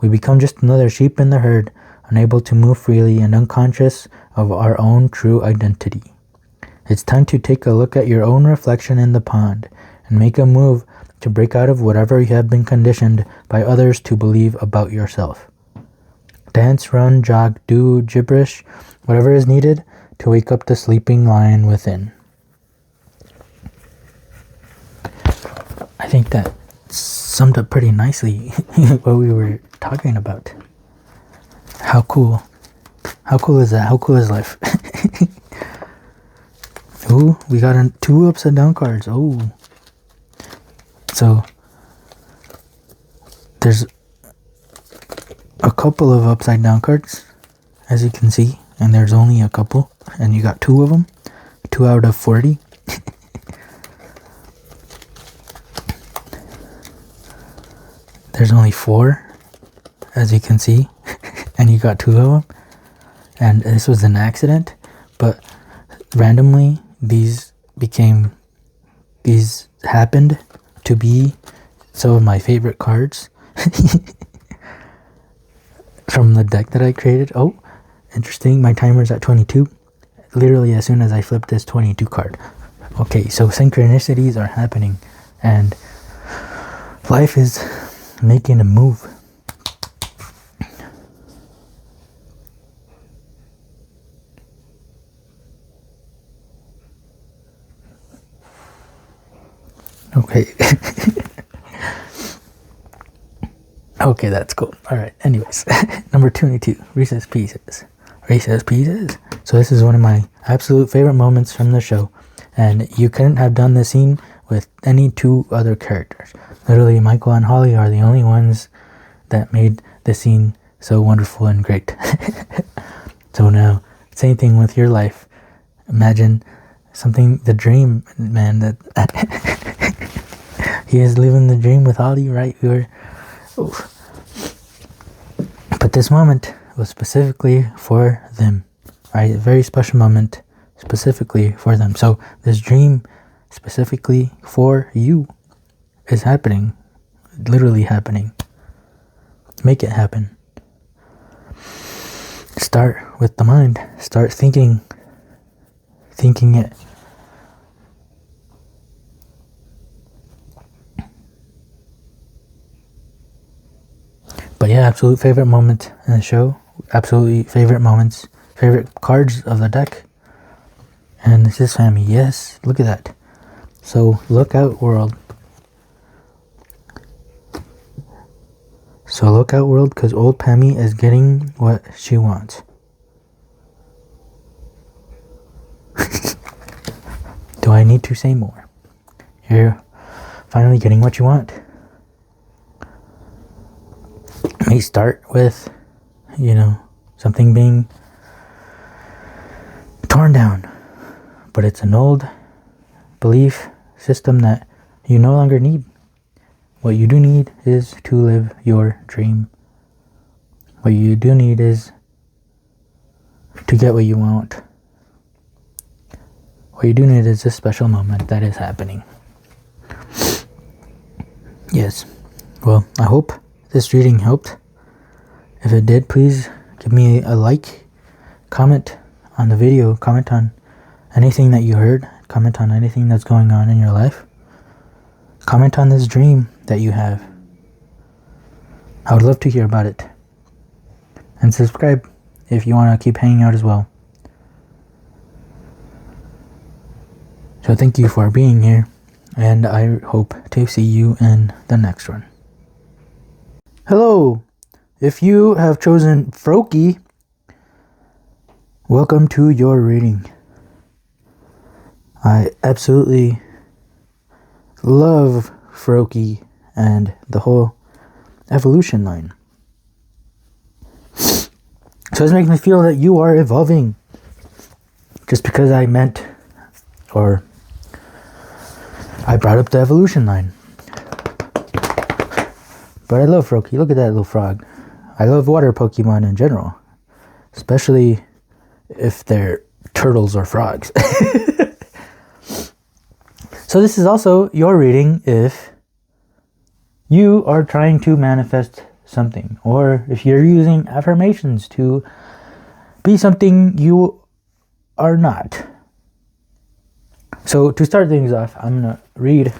S1: We become just another sheep in the herd, unable to move freely and unconscious of our own true identity. It's time to take a look at your own reflection in the pond and make a move to break out of whatever you have been conditioned by others to believe about yourself. Dance, run, jog, do gibberish, whatever is needed to wake up the sleeping lion within. I think that summed up pretty nicely what we were talking about. How cool. How cool is that? How cool is life? Ooh, we got 2 upside down cards. Oh. So, there's a couple of upside down cards, as you can see, and there's only a couple, and you got 2 of them, 2 out of 40. There's only 4, as you can see, and you got 2 of them, and this was an accident, but randomly these happened to be some of my favorite cards from the deck that I created. Oh, interesting, my timer's at 22. Literally as soon as I flip this 22 card. Okay, so synchronicities are happening and life is making a move. Okay. Okay, that's cool. Alright, anyways. Number 22. Recess Pieces. Recess Pieces. So this is one of my absolute favorite moments from the show. And you couldn't have done this scene with any 2 other characters. Literally, Michael and Holly are the only ones that made the scene so wonderful and great. So now, same thing with your life. Imagine something, the dream, man, that he is living the dream with Holly, right? But this moment was specifically for them, right? A very special moment specifically for them. So this dream specifically for you is happening, literally happening. Make it happen. Start with the mind. Start thinking it. But yeah, absolute favorite moment in the show. Absolutely favorite moments. Favorite cards of the deck. And this is Sammy. Yes, look at that. So, look out, world. So, look out, world, because old Pammy is getting what she wants. Do I need to say more? You're finally getting what you want. may start with, you know, something being torn down, but it's an old belief system that you no longer need. What you do need is to live your dream. What you do need is to get what you want. What you do need is this special moment that is happening. Yes. Well, I hope this reading helped. If it did, please give me a like, comment on the video, comment on anything that you heard, comment on anything that's going on in your life. Comment on this dream that you have. I would love to hear about it. And subscribe if you want to keep hanging out as well. So thank you for being here, and I hope to see you in the next one. Hello! If you have chosen Froakie, welcome to your reading. I absolutely love Froakie and the whole evolution line. So it's making me feel that you are evolving. Just because I meant, or I brought up the evolution line. But I love Froakie. Look at that little frog. I love water Pokemon in general. Especially if they're turtles or frogs. So this is also your reading if you are trying to manifest something, or if you're using affirmations to be something you are not. So to start things off, I'm going to read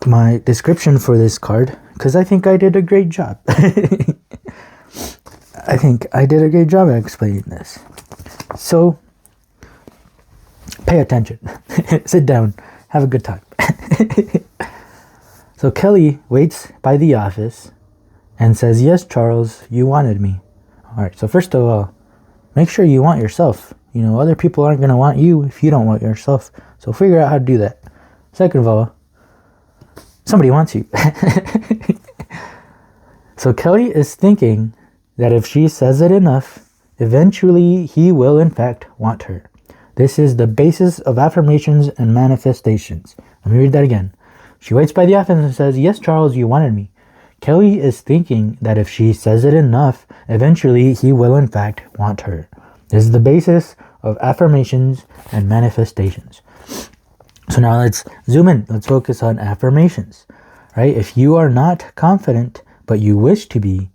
S1: my description for this card, because I think I did a great job. I think I did a great job at explaining this. So pay attention. Sit down. Have a good time. So Kelly waits by the office and says, "Yes, Charles, you wanted me." All right, so first of all, make sure you want yourself. You know, other people aren't going to want you if you don't want yourself. So figure out how to do that. Second of all, somebody wants you. So Kelly is thinking that if she says it enough, eventually he will in fact want her. This is the basis of affirmations and manifestations. Let me read that again. She waits by the office and says, "Yes, Charles, you wanted me." Kelly is thinking that if she says it enough, eventually he will in fact want her. This is the basis of affirmations and manifestations. So now let's zoom in. Let's focus on affirmations, right? If you are not confident, but you wish to be,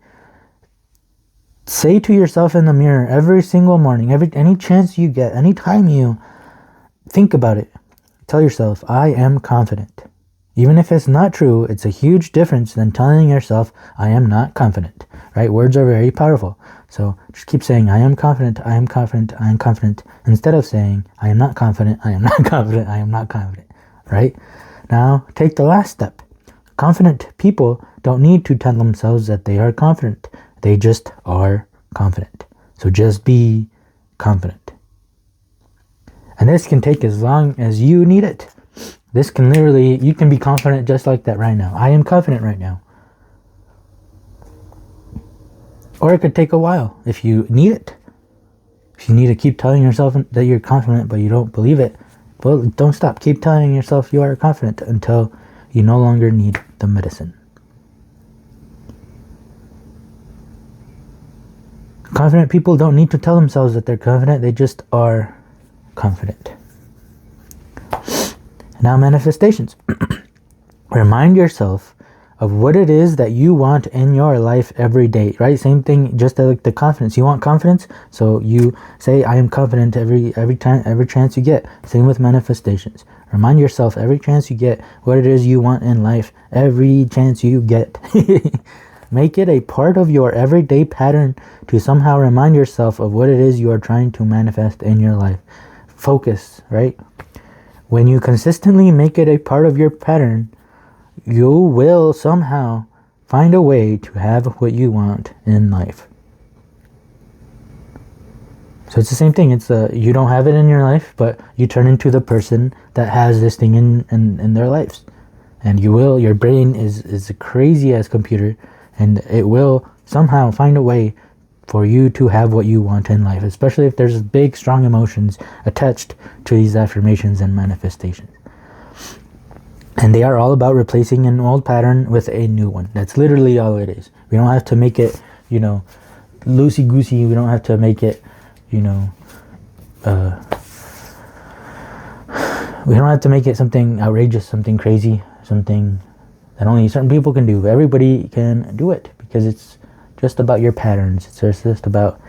S1: say to yourself in the mirror every single morning, any chance you get, any time you think about it, tell yourself, "I am confident." Even if it's not true, it's a huge difference than telling yourself, "I am not confident," right? Words are very powerful. So just keep saying, "I am confident, I am confident, I am confident," instead of saying, "I am not confident, I am not confident, I am not confident," right? Now take the last step. Confident people don't need to tell themselves that they are confident. They just are confident. So just be confident. And this can take as long as you need it. This can literally, you can be confident just like that right now. I am confident right now. Or it could take a while if you need it. If you need to keep telling yourself that you're confident but you don't believe it, well, don't stop. Keep telling yourself you are confident until you no longer need the medicine. Confident people don't need to tell themselves that they're confident. They just are confident. Now manifestations. Remind yourself of what it is that you want in your life every day, right? Same thing, just like the confidence. You want confidence, so you say, "I am confident" every time, every chance you get. Same with manifestations. Remind yourself every chance you get what it is you want in life, every chance you get. Make it a part of your everyday pattern to somehow remind yourself of what it is you are trying to manifest in your life. Focus, right? When you consistently make it a part of your pattern, you will somehow find a way to have what you want in life. So it's the same thing. It's you don't have it in your life, but you turn into the person that has this thing in their lives. And you will. Your brain is a crazy ass computer, and it will somehow find a way for you to have what you want in life, especially if there's big, strong emotions attached to these affirmations and manifestations. And they are all about replacing an old pattern with a new one. That's literally all it is. We don't have to make it, you know, loosey-goosey. We don't have to make it, you know, we don't have to make it something outrageous, something crazy, something that only certain people can do. Everybody can do it, because it's just about your patterns. It's just about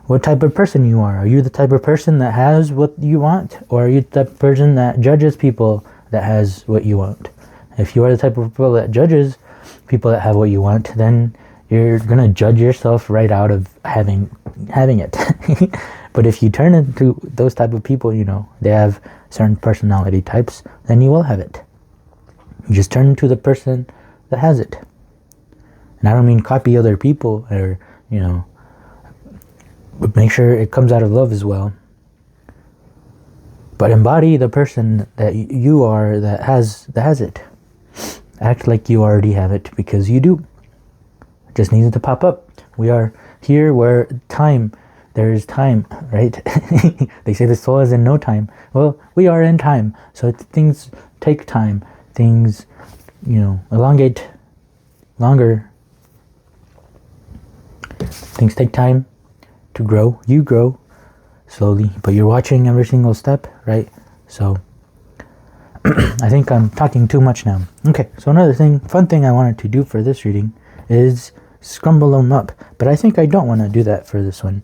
S1: what type of person you are. Are you the type of person that has what you want, or are you the type of person that judges people that has what you want? If you are the type of people that judges people that have what you want, then you're gonna judge yourself right out of having it. But if you turn into those type of people, you know, they have certain personality types, then you will have it. You just turn into the person that has it. And I don't mean copy other people, or, you know, but make sure it comes out of love as well. But embody the person that you are that has it. Act like you already have it, because you do. It just needs to pop up. We are here where there is time, right? They say the soul is in no time. Well, we are in time. So things take time. Things, you know, elongate longer. Things take time to grow. You grow slowly, but you're watching every single step, right? So I think I'm talking too much now. Okay, so another fun thing I wanted to do for this reading is scrumble them up, but I think I don't want to do that for this one.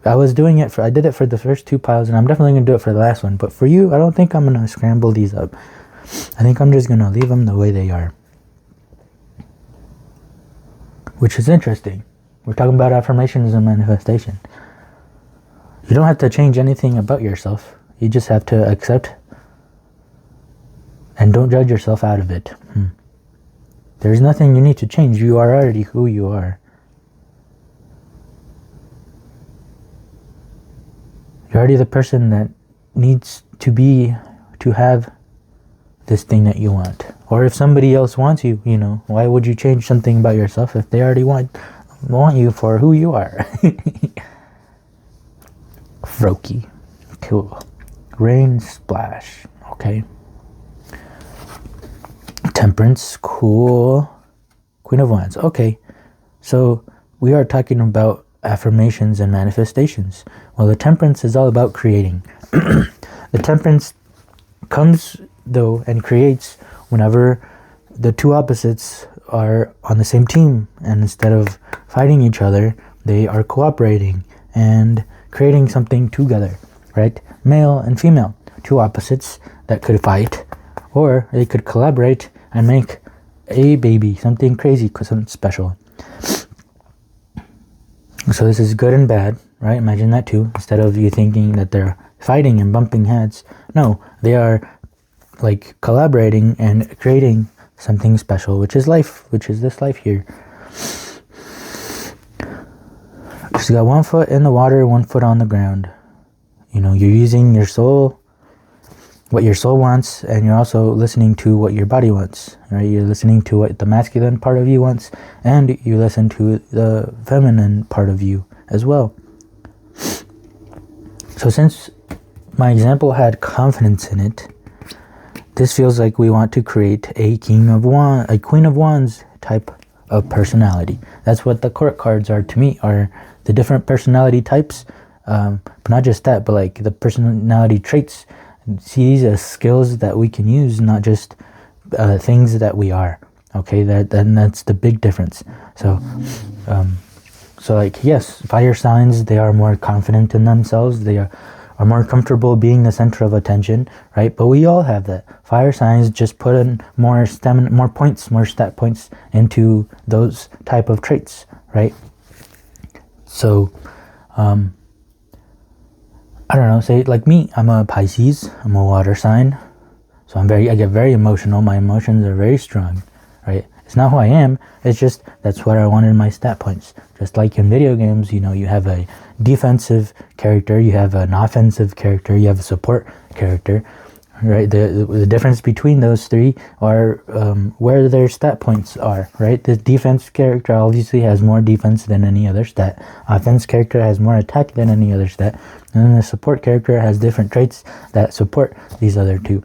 S1: I did it for the first two piles, and I'm definitely going to do it for the last one, but for you, I don't think I'm going to scramble these up. I think I'm just going to leave them the way they are, which is interesting. We're talking about affirmations and manifestation. You don't have to change anything about yourself. You just have to accept and don't judge yourself out of it. There's nothing you need to change. You are already who you are. You're already the person that needs to have this thing that you want. Or if somebody else wants you, you know, why would you change something about yourself if they already want you for who you are? Froakie. Cool. Rain splash. Okay. Temperance. Cool. Queen of Wands. Okay. So we are talking about affirmations and manifestations. Well, the Temperance is all about creating. The Temperance comes, though, and creates whenever the two opposites are on the same team, and instead of fighting each other, they are cooperating and creating something together, right? Male and female, two opposites that could fight, or they could collaborate and make a baby, something crazy, something special. So this is good and bad, right? Imagine that too. Instead of you thinking that they're fighting and bumping heads, no, they are like collaborating and creating something special, which is life, which is this life here. She's got 1 foot in the water, 1 foot on the ground. You know, you're using your soul, what your soul wants, and you're also listening to what your body wants, right? You're listening to what the masculine part of you wants, and you listen to the feminine part of you as well. So since my example had confidence in it, this feels like we want to create a Queen of Wands type of personality. That's what the court cards are to me, are the different personality types, but not just that, but like the personality traits. See these as skills that we can use, not just things that we are. Okay, that's the big difference. So like, yes, fire signs, they are more confident in themselves. They are more comfortable being the center of attention, right? But we all have that. Fire signs just put in more stamina, more stat points into those type of traits, right? So, I don't know, say like me, I'm a Pisces, I'm a water sign. So I get very emotional. My emotions are very strong, right? It's not who I am. It's just, that's what I want in my stat points. Just like in video games, you know, you have a defensive character, you have an offensive character, you have a support character, right? The difference between those three are where their stat points are, right? The defense character obviously has more defense than any other stat. Offense character has more attack than any other stat. And then the support character has different traits that support these other two.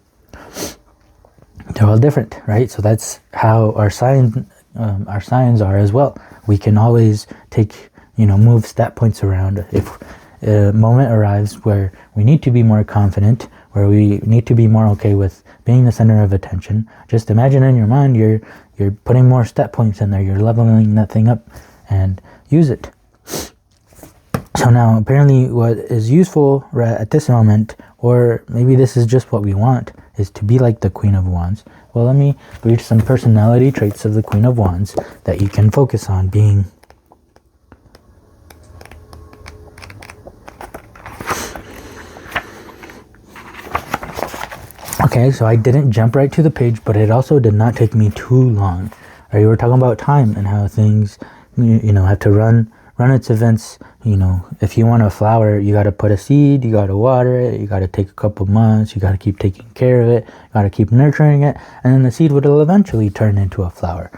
S1: They're all different, right? So that's how our signs are as well. We can always take, move stat points around if a moment arrives where we need to be more confident, where we need to be more okay with being the center of attention. Just imagine in your mind you're putting more stat points in there, you're leveling that thing up, and use it. So now apparently what is useful right at this moment, or maybe this is just what we want, is to be like the Queen of Wands. Well, let me read some personality traits of the Queen of Wands that you can focus on being. Okay, so I didn't jump right to the page, but it also did not take me too long. Right, we're talking about time and how things, have to run its events. If you want a flower, you got to put a seed, you got to water it, you got to take a couple months, you got to keep taking care of it, you got to keep nurturing it, and then the seed will eventually turn into a flower.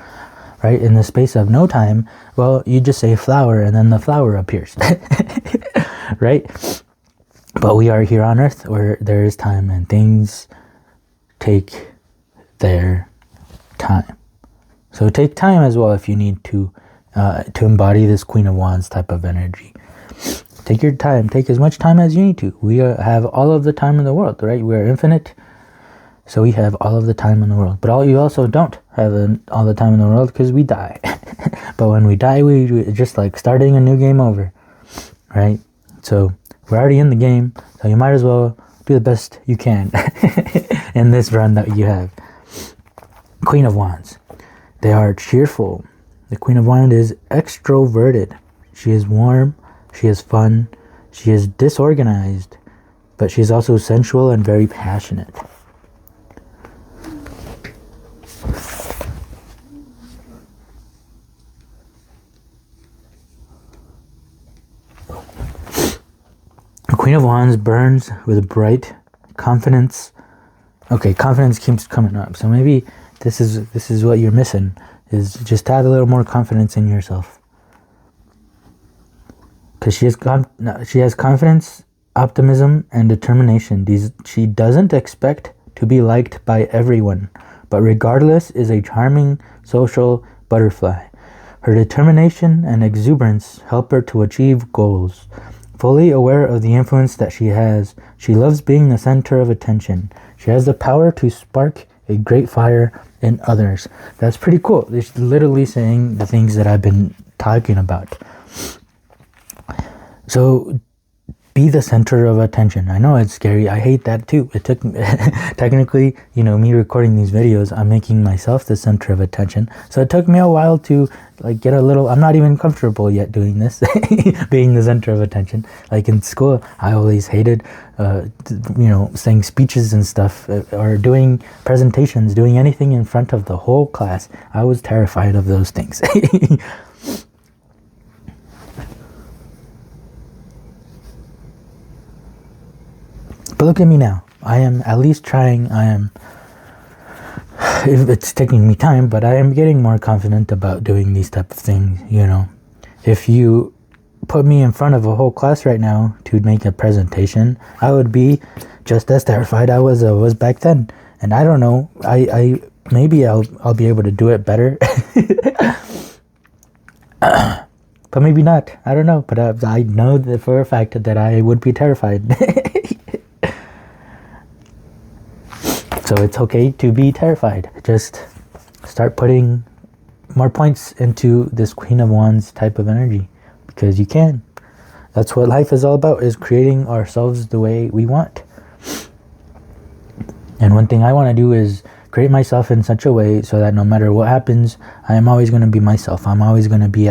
S1: Right, in the space of no time, well, you just say flower and then the flower appears. Right? But we are here on Earth where there is time and things take their time. So take time as well if you need to embody this Queen of Wands type of energy. Take your time. Take as much time as you need to. We have all of the time in the world, right? We are infinite, so we have all of the time in the world. But you also don't have all the time in the world because we die. But when we die, we just like starting a new game over, right? So we're already in the game, so you might as well do the best you can in this run that you have. Queen of Wands. They are cheerful. The Queen of Wands is extroverted. She is warm, she is fun, she is disorganized, but she is also sensual and very passionate. The Queen of Wands burns with bright confidence. Okay, confidence keeps coming up, so maybe this is what you're missing, is just add a little more confidence in yourself. Because she has confidence, optimism, and determination. She doesn't expect to be liked by everyone, but regardless is a charming social butterfly. Her determination and exuberance help her to achieve goals. Fully aware of the influence that she has, she loves being the center of attention. She has the power to spark a great fire in others. That's pretty cool. It's literally saying the things that I've been talking about. So be the center of attention. I know it's scary. I hate that too. It took technically, me recording these videos, I'm making myself the center of attention. So it took me a while to get a little, I'm not even comfortable yet doing this, being the center of attention. Like in school, I always hated, saying speeches and stuff, or doing presentations, doing anything in front of the whole class. I was terrified of those things. But look at me now. I am at least trying. It's taking me time, but I am getting more confident about doing these type of things, If you put me in front of a whole class right now to make a presentation, I would be just as terrified I was back then. And I don't know, I maybe I'll be able to do it better. But maybe not. I don't know. But I know that for a fact that I would be terrified. So it's okay to be terrified. Just start putting more points into this Queen of Wands type of energy, because you can. That's what life is all about, is creating ourselves the way we want. And one thing I want to do is create myself in such a way so that no matter what happens, I am always going to be myself. I'm always going to be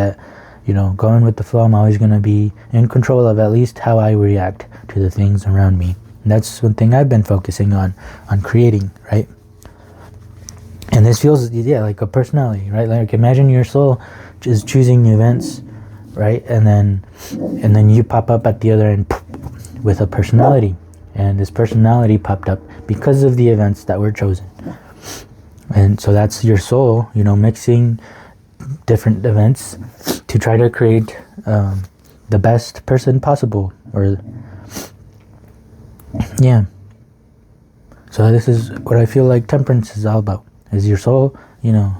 S1: going with the flow. I'm always going to be in control of at least how I react to the things around me. And that's one thing I've been focusing on creating, right? And this feels, like a personality, right? Like imagine your soul is choosing events, right? And then you pop up at the other end with a personality. and this personality popped up because of the events that were chosen. And so that's your soul, you know, mixing different events to try to create the best person possible. Or yeah. So this is what I feel like temperance is all about, is your soul, you know,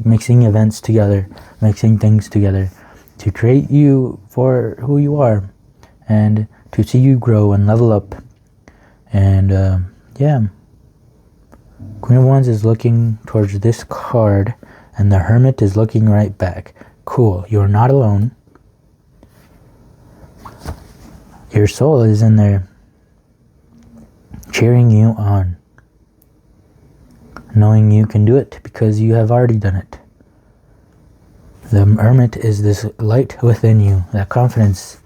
S1: mixing events together, mixing things together to create you for who you are, and to see you grow and level up. And yeah, Queen of Wands is looking towards this card, and the Hermit is looking right back. Cool, you're not alone. Your soul is in there cheering you on, knowing you can do it because you have already done it. The Hermit is this light within you. That confidence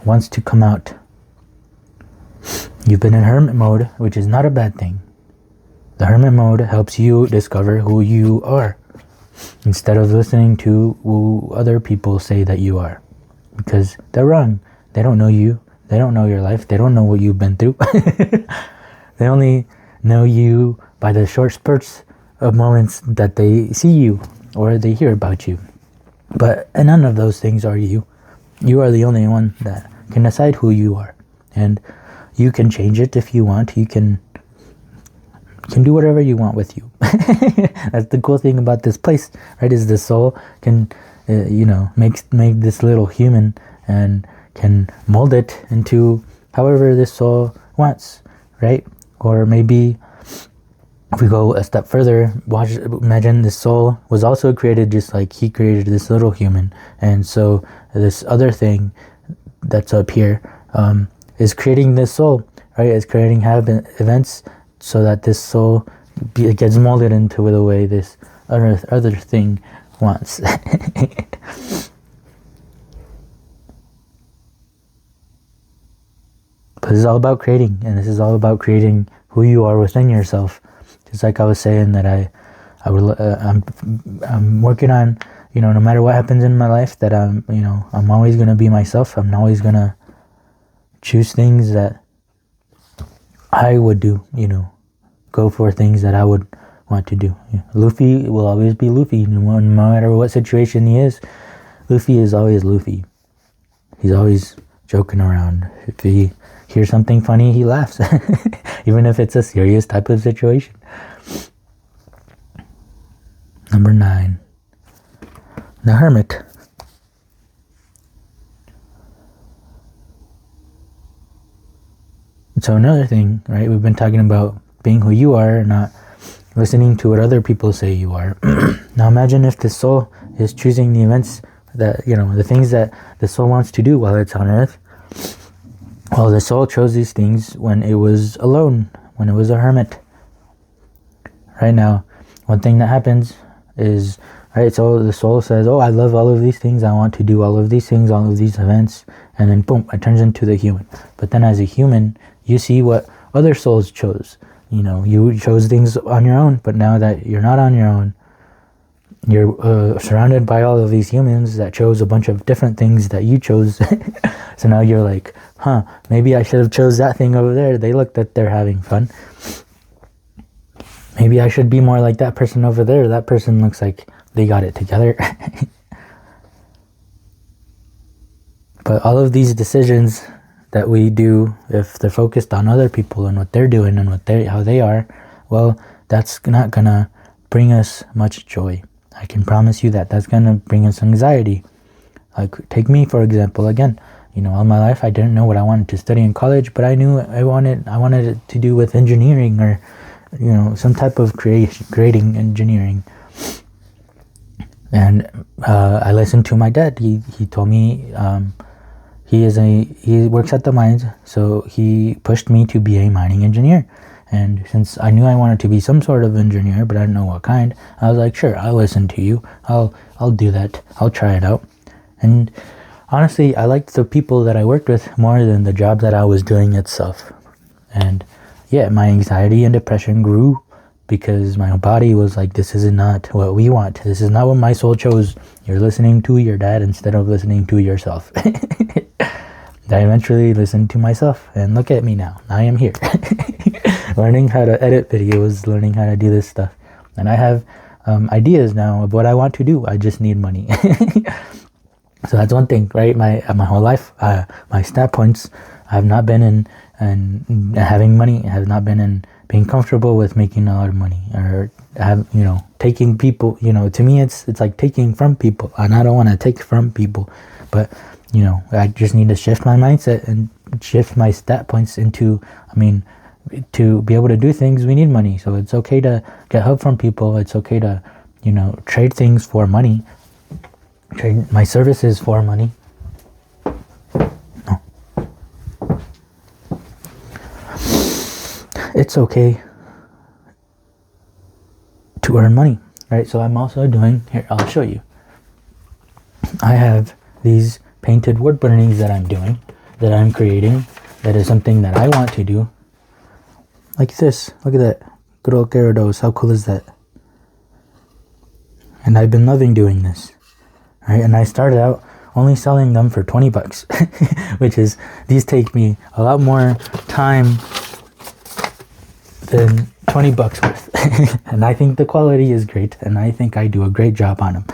S1: wants to come out. You've been in hermit mode, which is not a bad thing. The hermit mode helps you discover who you are, instead of listening to who other people say that you are, because they're wrong. They don't know you. They don't know your life. They don't know what you've been through. They only know you by the short spurts of moments that they see you or they hear about you. But none of those things are you. You are the only one that can decide who you are, and you can change it if you want. You can do whatever you want with you. That's the cool thing about this place, right? Is the soul can, you know, make this little human and can mold it into however this soul wants, right? Or maybe if we go a step further, imagine this soul was also created just like he created this little human, and so this other thing that's up here is creating this soul, right? It's creating events so that this soul gets molded into the way this other thing wants. But this is all about creating, and this is all about creating who you are within yourself. Just like I was saying that I'm working on, you know, no matter what happens in my life, that I'm always going to be myself. I'm always going to choose things that I would do, you know, go for things that I would want to do. Yeah. Luffy will always be Luffy, no matter what situation he is. Luffy is always Luffy. He's always joking around. If he hears something funny, he laughs, even if it's a serious type of situation. Number 9, the Hermit. So another thing, right? We've been talking about being who you are, not listening to what other people say you are. Now imagine if the soul is choosing the events that, you know, the things that the soul wants to do while it's on earth. Well, the soul chose these things when it was alone, when it was a hermit. Right now, one thing that happens is, right, so the soul says, oh, I love all of these things, I want to do all of these things, all of these events, and then boom, it turns into the human. But then as a human, you see what other souls chose. You know, you chose things on your own, but now that you're not on your own, you're surrounded by all of these humans that chose a bunch of different things that you chose. So now you're like, maybe I should have chose that thing over there. They look that they're having fun. Maybe I should be more like that person over there. That person looks like they got it together. But all of these decisions that we do, if they're focused on other people and what they're doing and how they are, well, that's not gonna bring us much joy. I can promise you that. That's gonna bring us anxiety. Like, take me for example again. You know, all my life I didn't know what I wanted to study in college, but I knew I wanted it to do with engineering, or, you know, some type of creating engineering. And I listened to my dad. He told me he works at the mines, so he pushed me to be a mining engineer. And since I knew I wanted to be some sort of engineer, but I didn't know what kind, I was like, sure, I'll listen to you. I'll do that. I'll try it out. And honestly, I liked the people that I worked with more than the job that I was doing itself. And yeah, my anxiety and depression grew because my body was like, this is not what we want. This is not what my soul chose. You're listening to your dad instead of listening to yourself. I eventually listened to myself, and look at me now. I am here. Learning how to edit videos, learning how to do this stuff. And I have ideas now of what I want to do. I just need money. So that's one thing, right? My whole life, my stat points have not been in having money, have not been in being comfortable with making a lot of money, or taking people. To me, it's like taking from people, and I don't want to take from people, but I just need to shift my mindset and shift my stat points into. To be able to do things, we need money. So it's okay to get help from people. It's okay to, trade things for money. Trade my services for money. No. It's okay to earn money, right? So I'm also doing, here, I'll show you. I have these painted wood burnings that I'm doing, that I'm creating, that is something that I want to do. Like this. Look at that. Good old Gyarados. How cool is that? And I've been loving doing this. Right? And I started out only selling them for 20 bucks. Which is, these take me a lot more time than 20 bucks worth. And I think the quality is great. And I think I do a great job on them.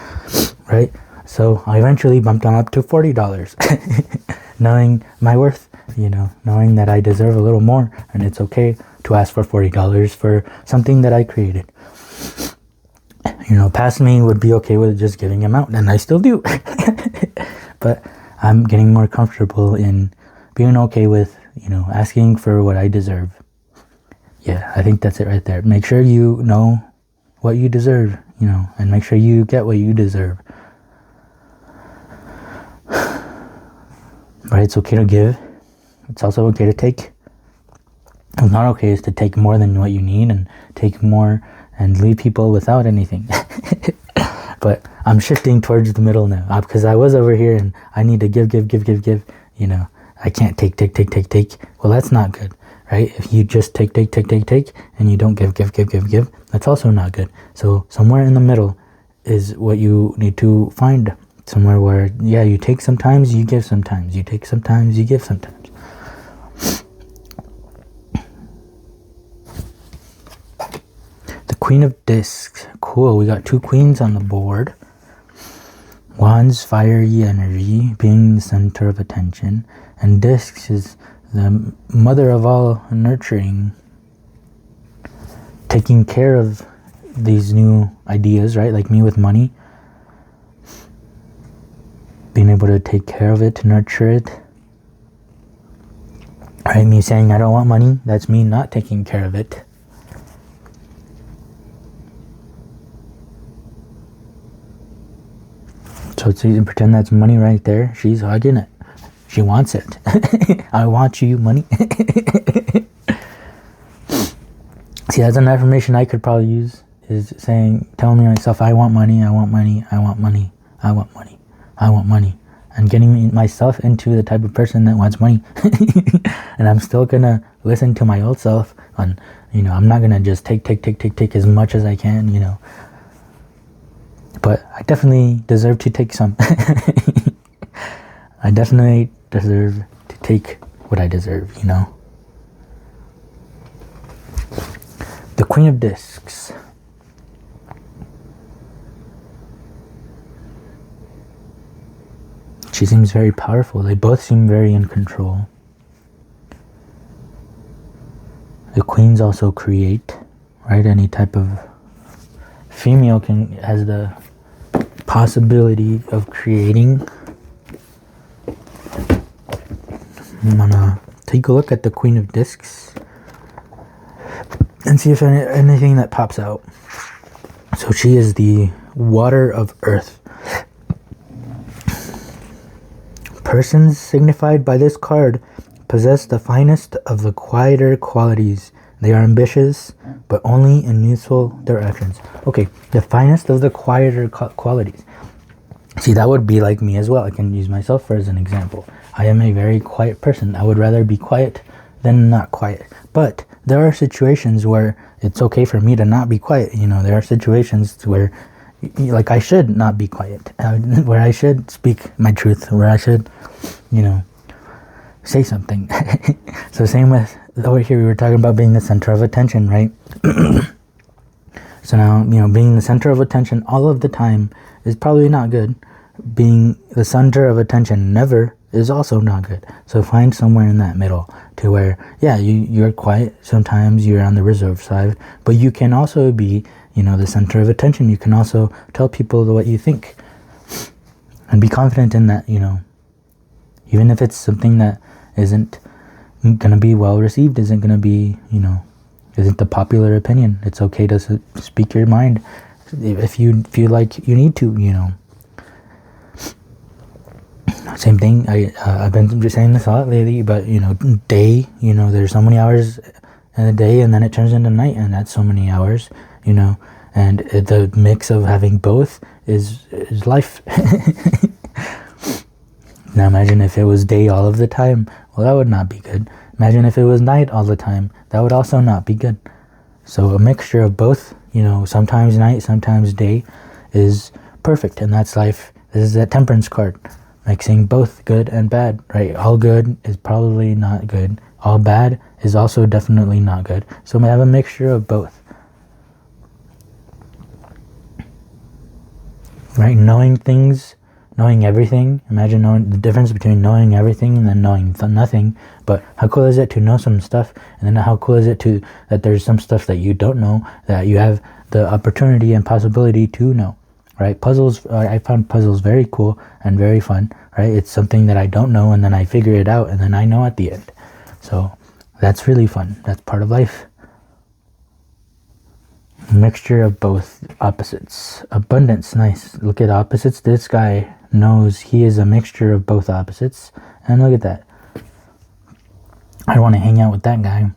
S1: Right? So I eventually bumped them up to $40. Knowing my worth. Knowing that I deserve a little more. And it's okay to ask for $40 for something that I created. Past me would be okay with just giving them out, and I still do. But I'm getting more comfortable in being okay with, asking for what I deserve. Yeah, I think that's it right there. Make sure you know what you deserve, and make sure you get what you deserve. But it's okay to give. It's also okay to take. What's not okay is to take more than what you need and take more and leave people without anything. But I'm shifting towards the middle now, because I was over here and I need to give. I can't take. Well, that's not good, right? If you just take and you don't give, that's also not good. So somewhere in the middle is what you need to find. Somewhere where, yeah, you take sometimes, you give sometimes. You take sometimes, you give sometimes. Queen of Discs. Cool, we got 2 queens on the board. Wands, fiery energy, being the center of attention. And Discs is the mother of all nurturing. Taking care of these new ideas, right? Like me with money. Being able to take care of it, nurture it. Right, me saying I don't want money, that's me not taking care of it. So it's easy to pretend that's money right there. She's hugging it. She wants it. I want you, money. See, that's an affirmation I could probably use. Is telling myself, I want money, I want money, I want money, I want money, I want money. And getting myself into the type of person that wants money. And I'm still gonna listen to my old self on, I'm not gonna just take as much as I can, But I definitely deserve to take some. I definitely deserve to take what I deserve, The Queen of Discs. She seems very powerful. They both seem very in control. The queens also create, right? Any type of female has the possibility of creating. I'm gonna take a look at the Queen of Discs and see if anything that pops out. So she is the water of earth. Persons signified by this card possess the finest of the quieter qualities. They are ambitious, but only in mutual directions. Okay, the finest of the quieter qualities. See, that would be like me as well. I can use myself as an example. I am a very quiet person. I would rather be quiet than not quiet. But there are situations where it's okay for me to not be quiet. There are situations where, like, I should not be quiet. Where I should speak my truth. Where I should, say something. So same with over here, we were talking about being the center of attention, right? So now, you know, being the center of attention all of the time is probably not good. Being the center of attention never is also not good. So find somewhere in that middle to where, yeah, you're quiet. Sometimes you're on the reserve side, but you can also be, you know, the center of attention. You can also tell people what you think and be confident in that, you know, even if it's something that isn't going to be well received, isn't going to be, you know, isn't the popular opinion. It's okay to speak your mind if you feel like you need to, you know. Same thing, I've been just saying this a lot lately, but, you know, day, you know, there's so many hours in a day, and then it turns into night, and that's so many hours, you know, and the mix of having both is life. Now imagine if it was day all of the time. Well, that would not be good. Imagine if it was night all the time. That would also not be good. So a mixture of both, you know, sometimes night, sometimes day is perfect, and that's life. This is that temperance card. Mixing both good and bad, right? All good is probably not good. All bad is also definitely not good. So we have a mixture of both. Right? Knowing things, knowing everything. Imagine knowing the difference between knowing everything and then knowing nothing. But how cool is it to know some stuff, and then how cool is it to that there's some stuff that you don't know that you have the opportunity and possibility to know. Right? Puzzles, I found puzzles very cool and very fun, right? It's something that I don't know, and then I figure it out, and then I know at the end. So that's really fun. That's part of life. Mixture of both opposites. Abundance, nice. Look at opposites. This guy knows he is a mixture of both opposites. And look at that. I want to hang out with that guy.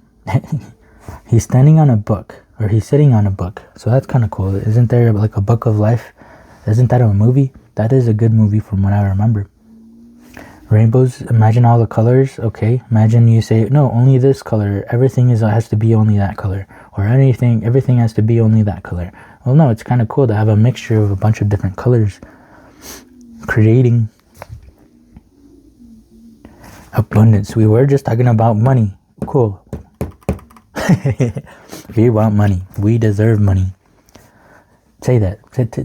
S1: He's standing on a book, or he's sitting on a book. So that's kind of cool. Isn't there like a book of life? Isn't that a movie? That is a good movie from what I remember. Rainbows, imagine all the colors. Okay, imagine you say, no, only this color. Everything has to be only that color. Or everything has to be only that color. Well, no, it's kind of cool to have a mixture of a bunch of different colors. Creating abundance. We were just talking about money. Cool. We want money. We deserve money. Say that.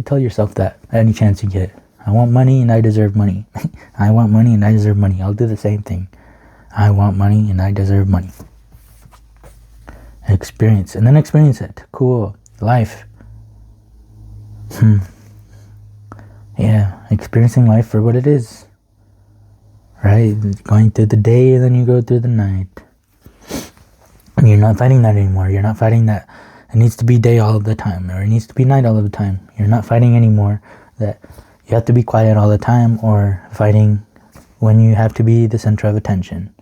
S1: Tell yourself that any chance you get. I want money and I deserve money. I want money and I deserve money. I'll do the same thing. I want money and I deserve money. Experience. And then experience it. Cool. Life. Yeah. Experiencing life for what it is. Right? Going through the day and then you go through the night. And you're not fighting that anymore. You're not fighting that it needs to be day all of the time, or it needs to be night all of the time. You're not fighting anymore that you have to be quiet all the time, or fighting when you have to be the center of attention.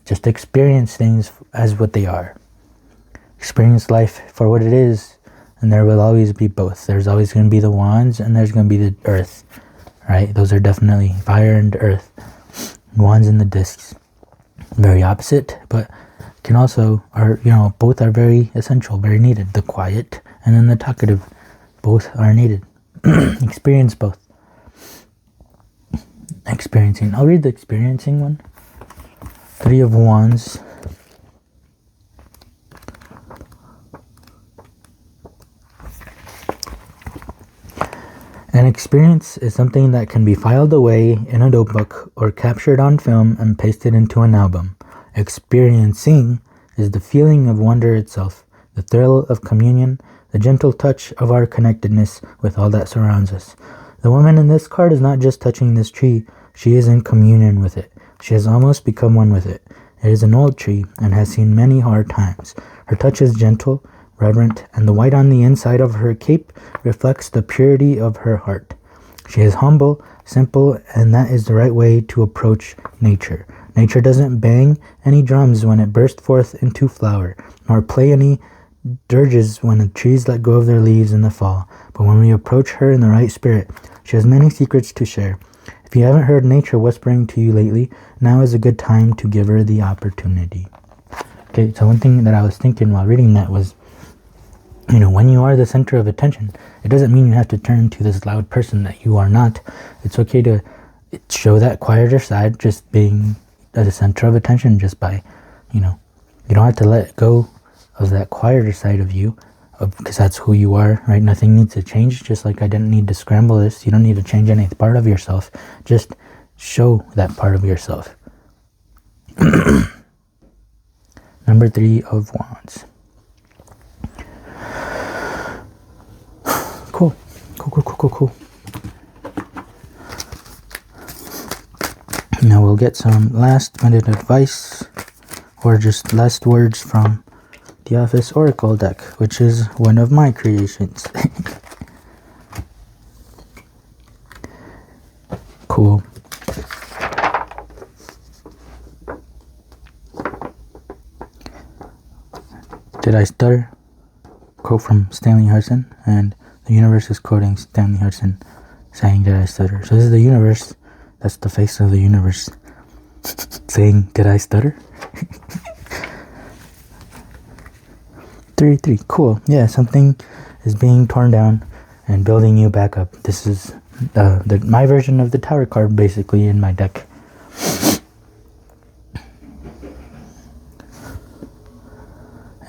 S1: Just experience things as what they are. Experience life for what it is, and there will always be both. There's always going to be the wands, and there's going to be the earth, right? Those are definitely fire and earth. Wands and the discs. Very opposite, but can also both are very essential, very needed. The quiet and then the talkative, both are needed. Experience both. Experiencing. I'll read the experiencing one. 3 of Wands. An experience is something that can be filed away in a notebook or captured on film and pasted into an album. Experiencing is the feeling of wonder itself, the thrill of communion, the gentle touch of our connectedness with all that surrounds us. The woman in this card is not just touching this tree, she is in communion with it. She has almost become one with it. It is an old tree and has seen many hard times. Her touch is gentle, reverent, and the white on the inside of her cape reflects the purity of her heart. She is humble, simple, and that is the right way to approach nature. Nature doesn't bang any drums when it bursts forth into flower, nor play any dirges when the trees let go of their leaves in the fall. But when we approach her in the right spirit, she has many secrets to share. If you haven't heard nature whispering to you lately, now is a good time to give her the opportunity. Okay, so one thing that I was thinking while reading that was, when you are the center of attention, it doesn't mean you have to turn to this loud person that you are not. It's okay to show that quieter side, just being the center of attention just by, you know, you don't have to let go of that quieter side of you, because that's who you are, right? Nothing needs to change, just like I didn't need to scramble this. You don't need to change any part of yourself. Just show that part of yourself. Number 3 of Wands. Cool. Cool. Now we'll get some last minute advice, or just last words from the Office Oracle deck, which is one of my creations. Cool. Did I stutter? Quote from Stanley Hudson, and the universe is quoting Stanley Hudson saying, did I stutter? So this is the universe. That's the face of the universe saying, did I stutter? 3. Cool. Yeah, something is being torn down and building you back up. This is my version of the Tower card, basically, in my deck.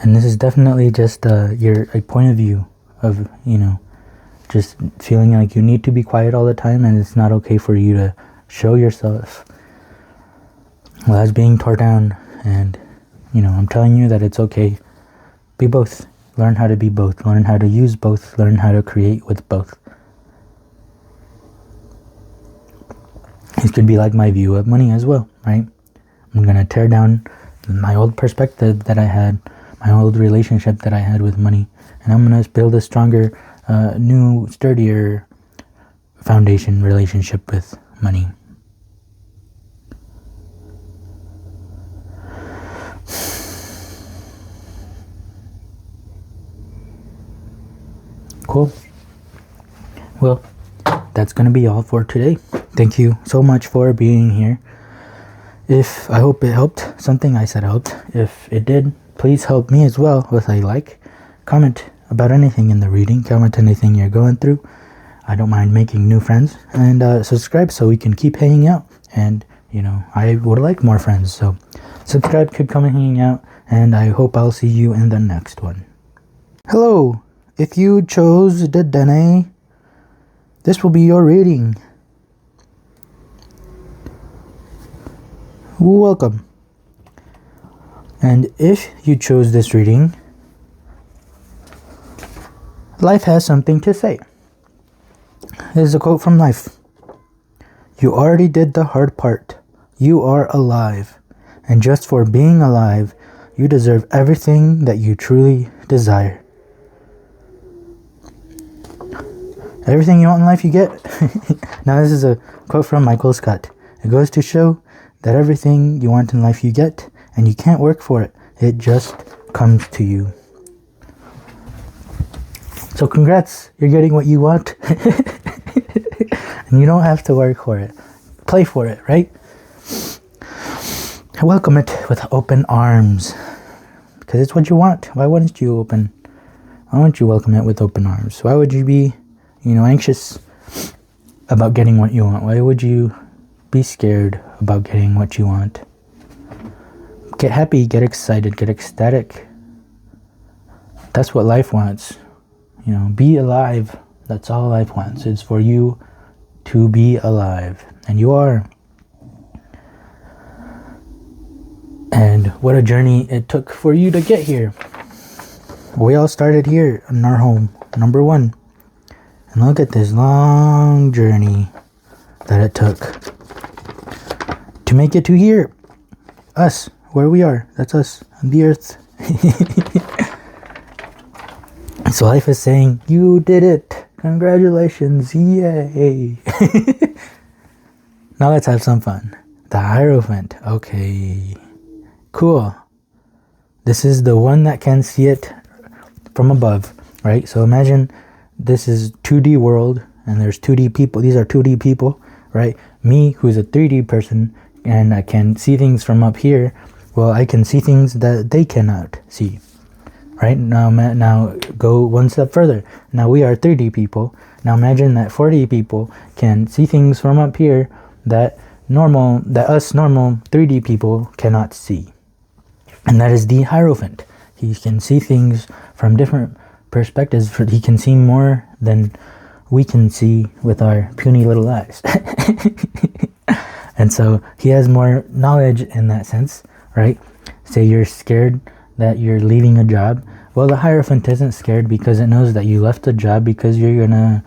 S1: And this is definitely just a point of view of, you know, just feeling like you need to be quiet all the time, and it's not okay for you to show yourself. Well, that's being torn down, and, you know, I'm telling you that it's okay. Be both. Learn how to be both. Learn how to use both. Learn how to create with both. This could be like my view of money as well, right? I'm going to tear down my old perspective that I had, my old relationship that I had with money, and I'm going to build a stronger, new, sturdier foundation relationship with money. Cool. Well, that's going to be all for today. Thank you so much for being here. I hope it helped. Something I said helped. If it did, please help me as well with a like. Comment about anything in the reading. Comment anything you're going through. I don't mind making new friends. And subscribe so we can keep hanging out. And, you know, I would like more friends. So subscribe, keep coming hanging out. And I hope I'll see you in the next one. Hello. If you chose Dedenne, this will be your reading. Welcome. And if you chose this reading, life has something to say. This is a quote from life. You already did the hard part. You are alive. And just for being alive, you deserve everything that you truly desire. Everything you want in life, you get. Now, this is a quote from Michael Scott. It goes to show that everything you want in life, you get, and you can't work for it. It just comes to you. So congrats, you're getting what you want. And you don't have to work for it. Play for it, right? Welcome it with open arms. Because it's what you want. Why wouldn't you welcome it with open arms? Why would you be, you know, anxious about getting what you want? Why would you be scared about getting what you want? Get happy, get excited, get ecstatic. That's what life wants. You know, be alive. That's all life wants, is for you to be alive. And you are. And what a journey it took for you to get here. We all started here in our home, number 1. And look at this long journey that it took to make it to here. Us, where we are. That's us on the earth. So life is saying, you did it. Congratulations. Yay. Now let's have some fun. The Hierophant. Okay. Cool. This is the one that can see it from above, right? So imagine this is 2D world and there's 2D people. These are 2D people, right? Me, who's a 3D person, and I can see things from up here. Well, I can see things that they cannot see, right? Now go one step further. Now we are 3D people. Now imagine that 4D people can see things from up here that us normal 3D people cannot see. And that is the Hierophant. He can see things from different perspectives. He can see more than we can see with our puny little eyes. And so he has more knowledge in that sense, right? Say you're scared that you're leaving a job. Well, the Hierophant isn't scared because it knows that you left a job because you're gonna,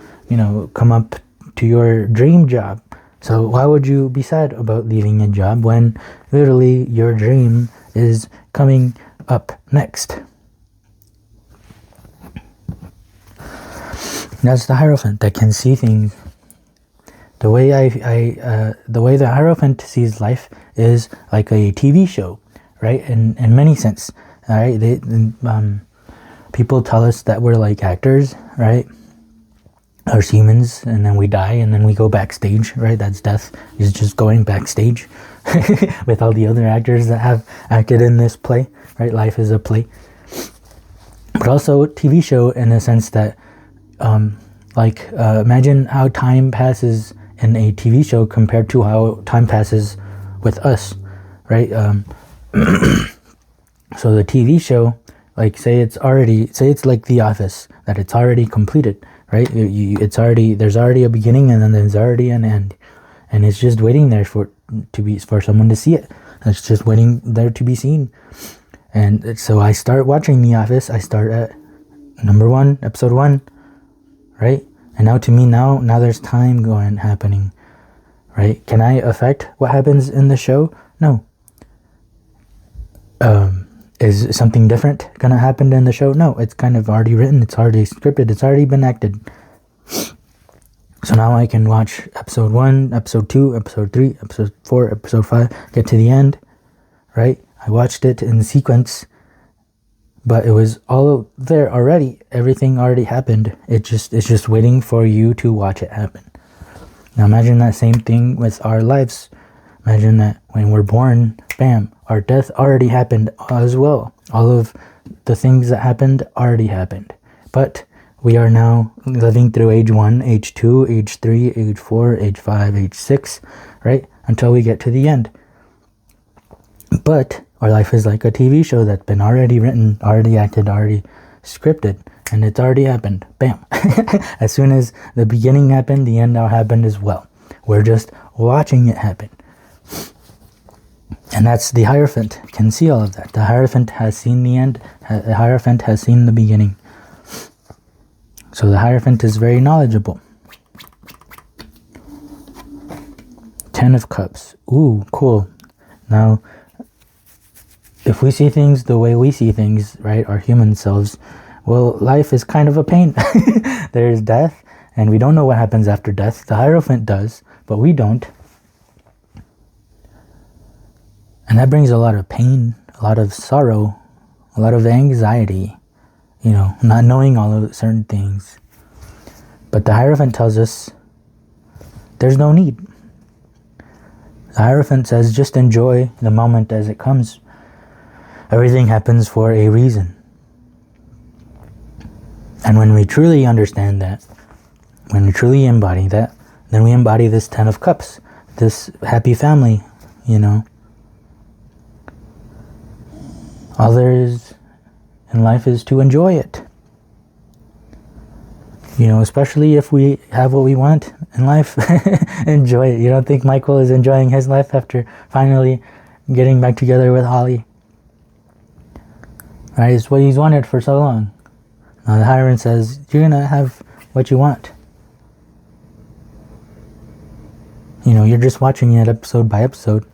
S1: come up to your dream job. So why would you be sad about leaving a job when literally your dream is coming up next? That's the Hierophant that can see things. The way the way the Hierophant sees life is like a TV show, right? In many sense, right? People tell us that we're like actors, right? Or humans, and then we die, and then we go backstage, right? That's death, is just going backstage with all the other actors that have acted in this play, right? Life is a play. But also TV show in the sense that, imagine how time passes in a TV show compared to how time passes with us, right? So the TV show, like say it's like The Office, that it's already completed, right? There's already a beginning and then there's already an end, and it's just waiting there for someone to see it. It's just waiting there to be seen. And so I start watching The Office. I start at episode 1, right? And now to me, now there's time happening, right? Can I affect what happens in the show? No. Is something different gonna happen in the show? No, it's kind of already written, it's already scripted, it's already been acted. So now I can watch episode 1, episode 2, episode 3, episode 4, episode 5, get to the end, right? I watched it in sequence, but it was all there already. Everything already happened. It's just waiting for you to watch it happen. Now imagine that same thing with our lives. Imagine that when we're born, bam, our death already happened as well. All of the things that happened already happened. But we are now living through age 1, age 2, age 3, age 4, age 5, age 6, right? Until we get to the end. But our life is like a TV show that's been already written, already acted, already scripted, and it's already happened. Bam. As soon as the beginning happened, the end now happened as well. We're just watching it happen. And that's the Hierophant can see all of that. The Hierophant has seen the end. The Hierophant has seen the beginning. So the Hierophant is very knowledgeable. 10 of Cups. Ooh, cool. Now, if we see things the way we see things, right, our human selves, well, life is kind of a pain. There's death, and we don't know what happens after death. The Hierophant does, but we don't. And that brings a lot of pain, a lot of sorrow, a lot of anxiety, not knowing all of certain things. But the Hierophant tells us there's no need. The Hierophant says just enjoy the moment as it comes. Everything happens for a reason. And when we truly understand that, when we truly embody that, then we embody this 10 of Cups, this happy family, All there is in life is to enjoy it. Especially if we have what we want in life, enjoy it. You don't think Michael is enjoying his life after finally getting back together with Holly? Right, it's what he's wanted for so long. Now the Hierophant says, you're going to have what you want. You're just watching it episode by episode.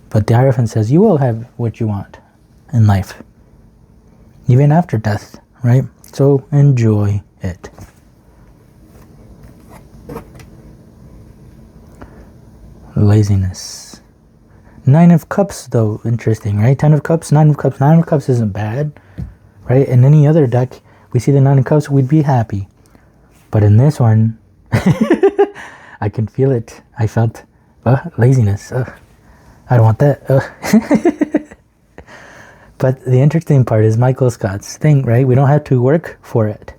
S1: But the Hierophant says, you will have what you want in life. Even after death, right? So enjoy it. Laziness. 9 of Cups, though, interesting, right? 10 of Cups, 9 of Cups. 9 of Cups isn't bad, right? In any other deck, we see the 9 of Cups, we'd be happy. But in this one, I can feel it. I felt laziness. I don't want that. But the interesting part is Michael Scott's thing, right? We don't have to work for it.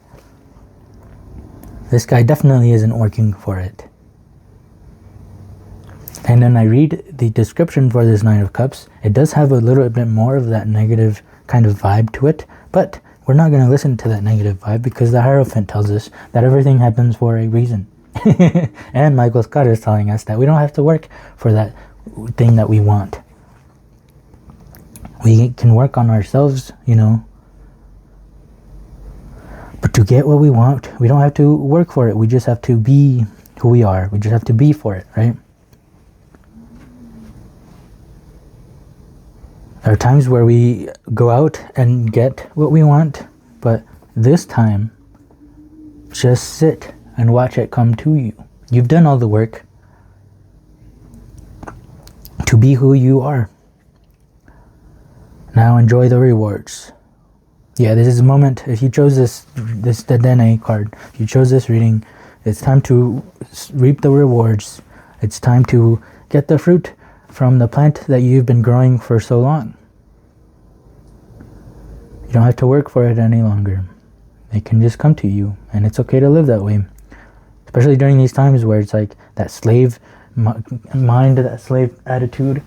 S1: This guy definitely isn't working for it. And then I read the description for this Nine of Cups. It does have a little bit more of that negative kind of vibe to it, but we're not going to listen to that negative vibe because the Hierophant tells us that everything happens for a reason. And Michael Scott is telling us that we don't have to work for that thing that we want. We can work on ourselves, you know. But to get what we want, we don't have to work for it. We just have to be who we are. We just have to be for it, right? There are times where we go out and get what we want, but this time, just sit and watch it come to you. You've done all the work to be who you are. Now enjoy the rewards. Yeah, this is a moment. If you chose this Dedenne card, if you chose this reading, it's time to reap the rewards. It's time to get the fruit from the plant that you've been growing for so long. You don't have to work for it any longer. It can just come to you, and it's okay to live that way. Especially during these times where it's like that slave mind, that slave attitude.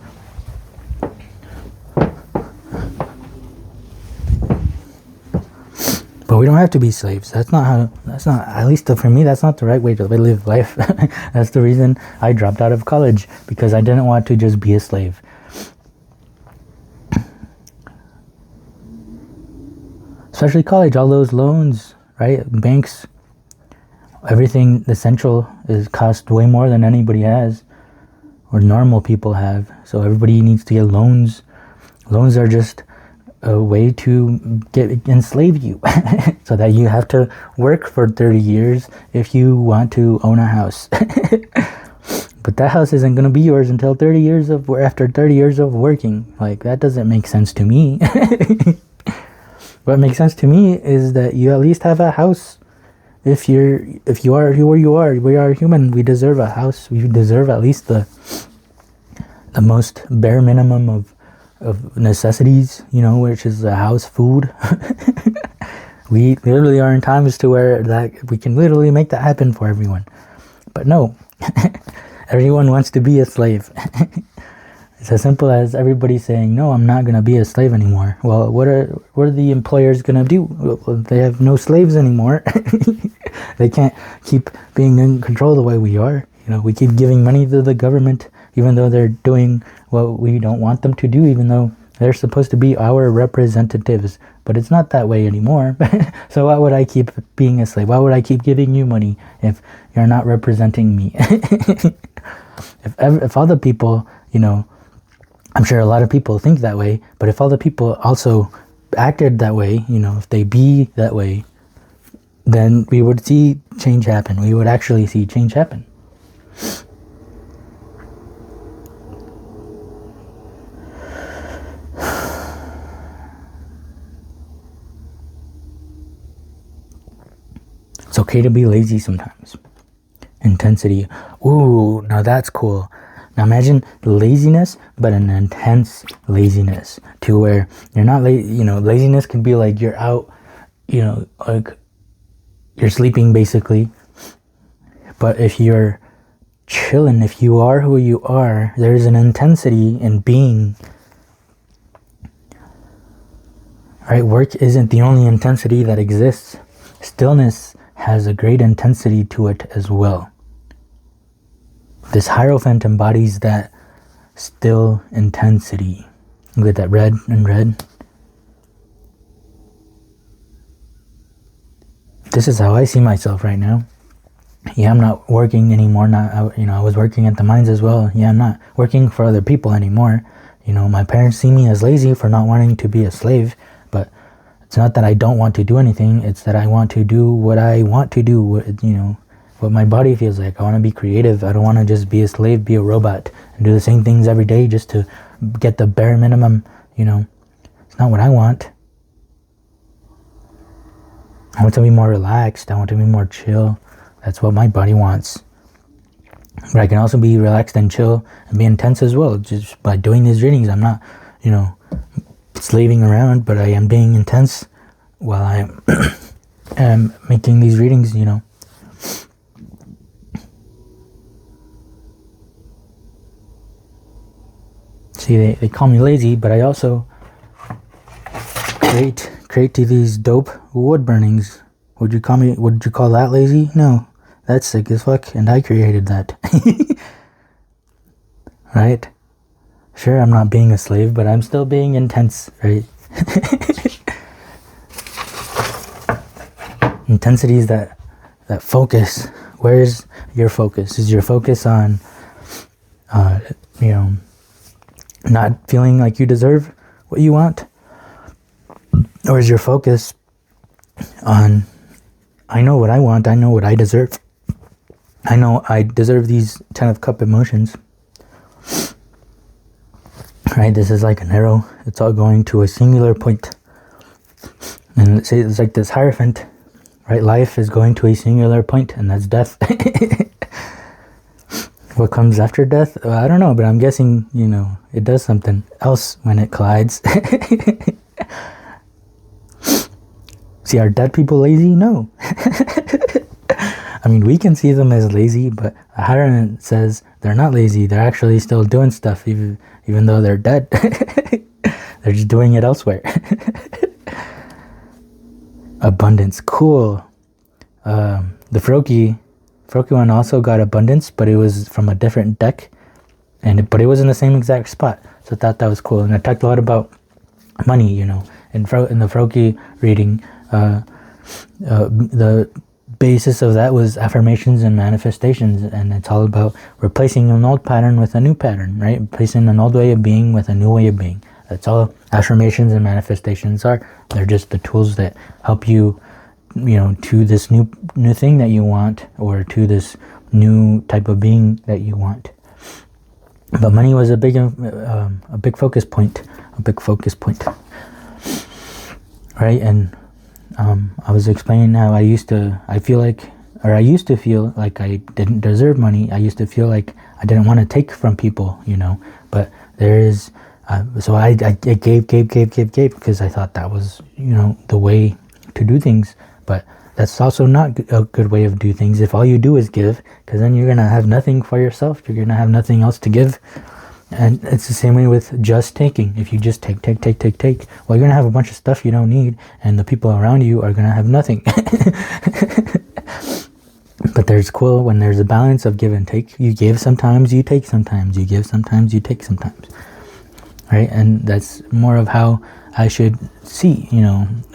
S1: But we don't have to be slaves. At least for me, that's not the right way to live life. That's the reason I dropped out of college, because I didn't want to just be a slave. Especially college, all those loans, right? Banks, everything essential is cost way more than anybody has, or normal people have. So everybody needs to get loans. Loans are just a way to enslave you so that you have to work for 30 years if you want to own a house. But that house isn't going to be yours until after 30 years of working. Like, that doesn't make sense to me. What makes sense to me is that you at least have a house. If you are who you are, we are human. We deserve a house. We deserve at least the most bare minimum of necessities, you know, which is a house, food. We literally are in times to where that we can literally make that happen for everyone. But no, everyone wants to be a slave. It's as simple as everybody saying, no, I'm not going to be a slave anymore. Well, what are the employers going to do? Well, they have no slaves anymore. They can't keep being in control the way we are. You know, we keep giving money to the government, even though they're doing what we don't want them to do, even though they're supposed to be our representatives. But it's not that way anymore. So why would I keep being a slave? Why would I keep giving you money if you're not representing me? If all the people, you know, I'm sure a lot of people think that way, but if all the people also acted that way, you know, if they be that way, then we would see change happen. We would actually see change happen. It's okay to be lazy sometimes. Intensity. Ooh, now that's cool. Now imagine laziness, but an intense laziness, to where you're not you know, laziness can be like you're out, you know, like you're sleeping basically. But if you're chilling, if you are who you are, there's an intensity in being. Right? Work isn't the only intensity that exists. Stillness has a great intensity to it as well. This Hierophant embodies that still intensity. Look at that red and red. This is how I see myself right now. Yeah, I'm not working anymore. I was working at the mines as well. Yeah, I'm not working for other people anymore. You know, my parents see me as lazy for not wanting to be a slave, but it's not that I don't want to do anything. It's that I want to do what I want to do. What my body feels like. I want to be creative. I don't want to just be a slave, be a robot, and do the same things every day just to get the bare minimum. You know, it's not what I want. I want to be more relaxed. I want to be more chill. That's what my body wants. But I can also be relaxed and chill and be intense as well. Just by doing these readings, I'm not, you know, slaving around, but I am being intense while I am making these readings, you know. See, they call me lazy, but I also create these dope wood burnings. Would you call that lazy? No, that's sick as fuck, and I created that. Right? Sure, I'm not being a slave, but I'm still being intense, right? Intensity is that focus. Where's your focus? Is your focus on, not feeling like you deserve what you want? Or is your focus on, I know what I want, I know what I deserve. I know I deserve these 10 of Cup emotions. Right, this is like an arrow. It's all going to a singular point. And it's like this Hierophant, right? Life is going to a singular point, and that's death. What comes after death? I don't know, but I'm guessing, it does something else when it collides. See, are dead people lazy? No. I mean, we can see them as lazy, but a Hierophant says they're not lazy. They're actually still doing stuff, even though they're dead. They're just doing it elsewhere. Abundance, cool. The Froakie one also got abundance, but it was from a different deck, but it was in the same exact spot. So I thought that was cool, and I talked a lot about money. In the Froakie reading, the basis of that was affirmations and manifestations, and it's all about replacing an old pattern with a new pattern, right? Replacing an old way of being with a new way of being. That's all affirmations and manifestations are. They're just the tools that help you, to this new thing that you want, or to this new type of being that you want. But money was a big focus point, right? And I was explaining how I used to feel like I didn't deserve money. I used to feel like I didn't want to take from people, but there is, so I gave because I thought that was, the way to do things. But that's also not a good way of do things if all you do is give, because then you're going to have nothing for yourself. You're going to have nothing else to give. And it's the same way with just taking. If you just take, well, you're going to have a bunch of stuff you don't need, and the people around you are going to have nothing. But there's cool when there's a balance of give and take. You give sometimes, you take sometimes. You give sometimes, you take sometimes. Right? And that's more of how I should see,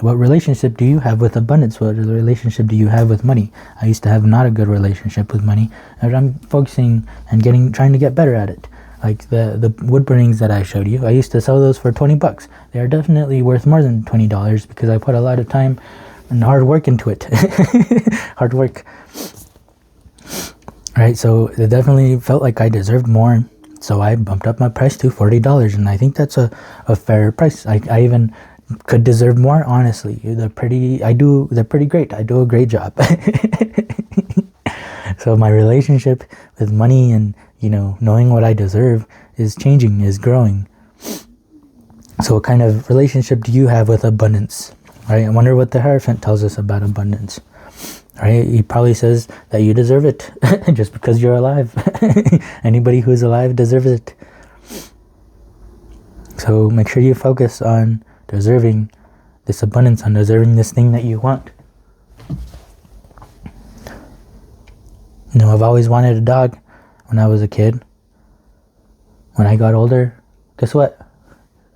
S1: what relationship do you have with abundance? What relationship do you have with money? I used to have not a good relationship with money, and I'm focusing and trying to get better at it. Like the wood burnings that I showed you, I used to sell those for $20. They are definitely worth more than $20 because I put a lot of time and hard work into it. Hard work. Right, so it definitely felt like I deserved more. So I bumped up my price to $40, and I think that's a fair price. I even could deserve more, honestly. They're pretty great. I do a great job. So my relationship with money and, knowing what I deserve is changing, is growing. So what kind of relationship do you have with abundance? Right? I wonder what the Hierophant tells us about abundance. Right? He probably says that you deserve it just because you're alive. Anybody who's alive deserves it. So make sure you focus on deserving this abundance, on deserving this thing that you want. I've always wanted a dog when I was a kid. When I got older, guess what?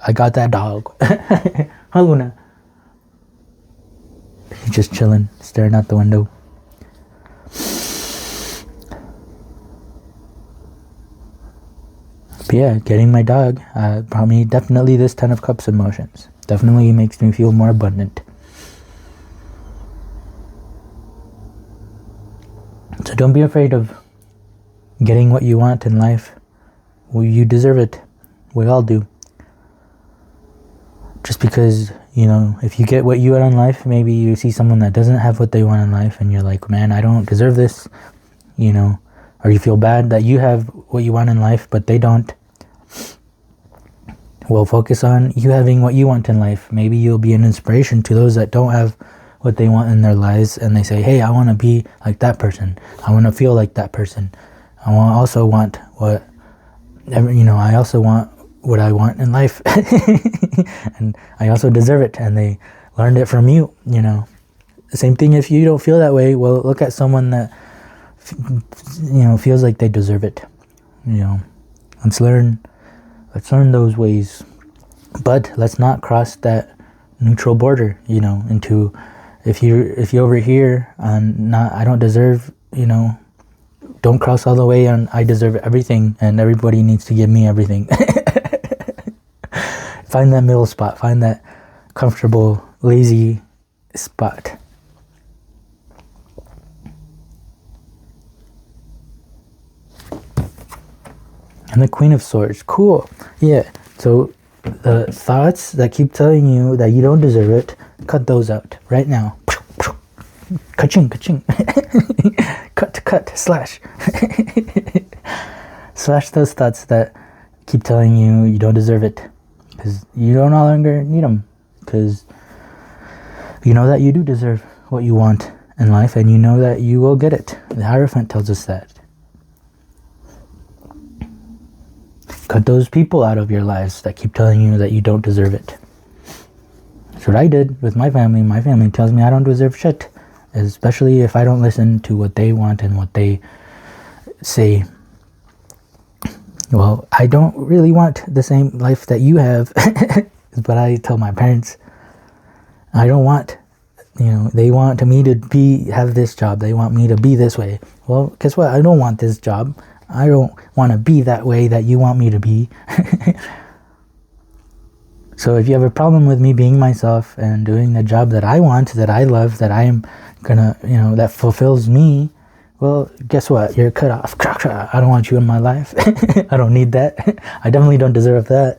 S1: I got that dog. Hi, Luna. He's just chilling, staring out the window. But yeah, getting my dog brought me definitely this 10 of Cups emotions. Definitely makes me feel more abundant. So don't be afraid of getting what you want in life. Well, you deserve it. We all do. Just because, if you get what you want in life, maybe you see someone that doesn't have what they want in life, and you're like, man, I don't deserve this, or you feel bad that you have what you want in life, but they don't. Well, focus on you having what you want in life. Maybe you'll be an inspiration to those that don't have what they want in their lives, and they say, hey, I want to be like that person. I want to feel like that person. I also want I also want what I want in life. And I also deserve it, and they learned it from you, you know. Same thing if you don't feel that way. Well, look at someone that, you know, feels like they deserve it. You know, let's learn those ways. But let's not cross that neutral border, you know, into if you over here on I don't deserve, you know, don't cross all the way on I deserve everything and everybody needs to give me everything. Find that middle spot, find that comfortable, lazy spot. And the Queen of Swords. Cool. Yeah. So the thoughts that keep telling you that you don't deserve it, cut those out right now. Ka-ching, ka-ching. Cut, slash. Slash those thoughts that keep telling you you don't deserve it. Because you no longer need them. Because you know that you do deserve what you want in life, and you know that you will get it. The Hierophant tells us that. Cut those people out of your lives that keep telling you that you don't deserve it. That's what I did with my family. My family tells me I don't deserve shit. Especially if I don't listen to what they want and what they say. Well, I don't really want the same life that you have. But I tell my parents, I don't want, you know, they want me to have this job. They want me to be this way. Well, guess what? I don't want this job. I don't want to be that way that you want me to be. So if you have a problem with me being myself and doing the job that I want, that I love, that I am gonna, you know, that fulfills me, well, guess what? You're cut off. I don't want you in my life. I don't need that. I definitely don't deserve that.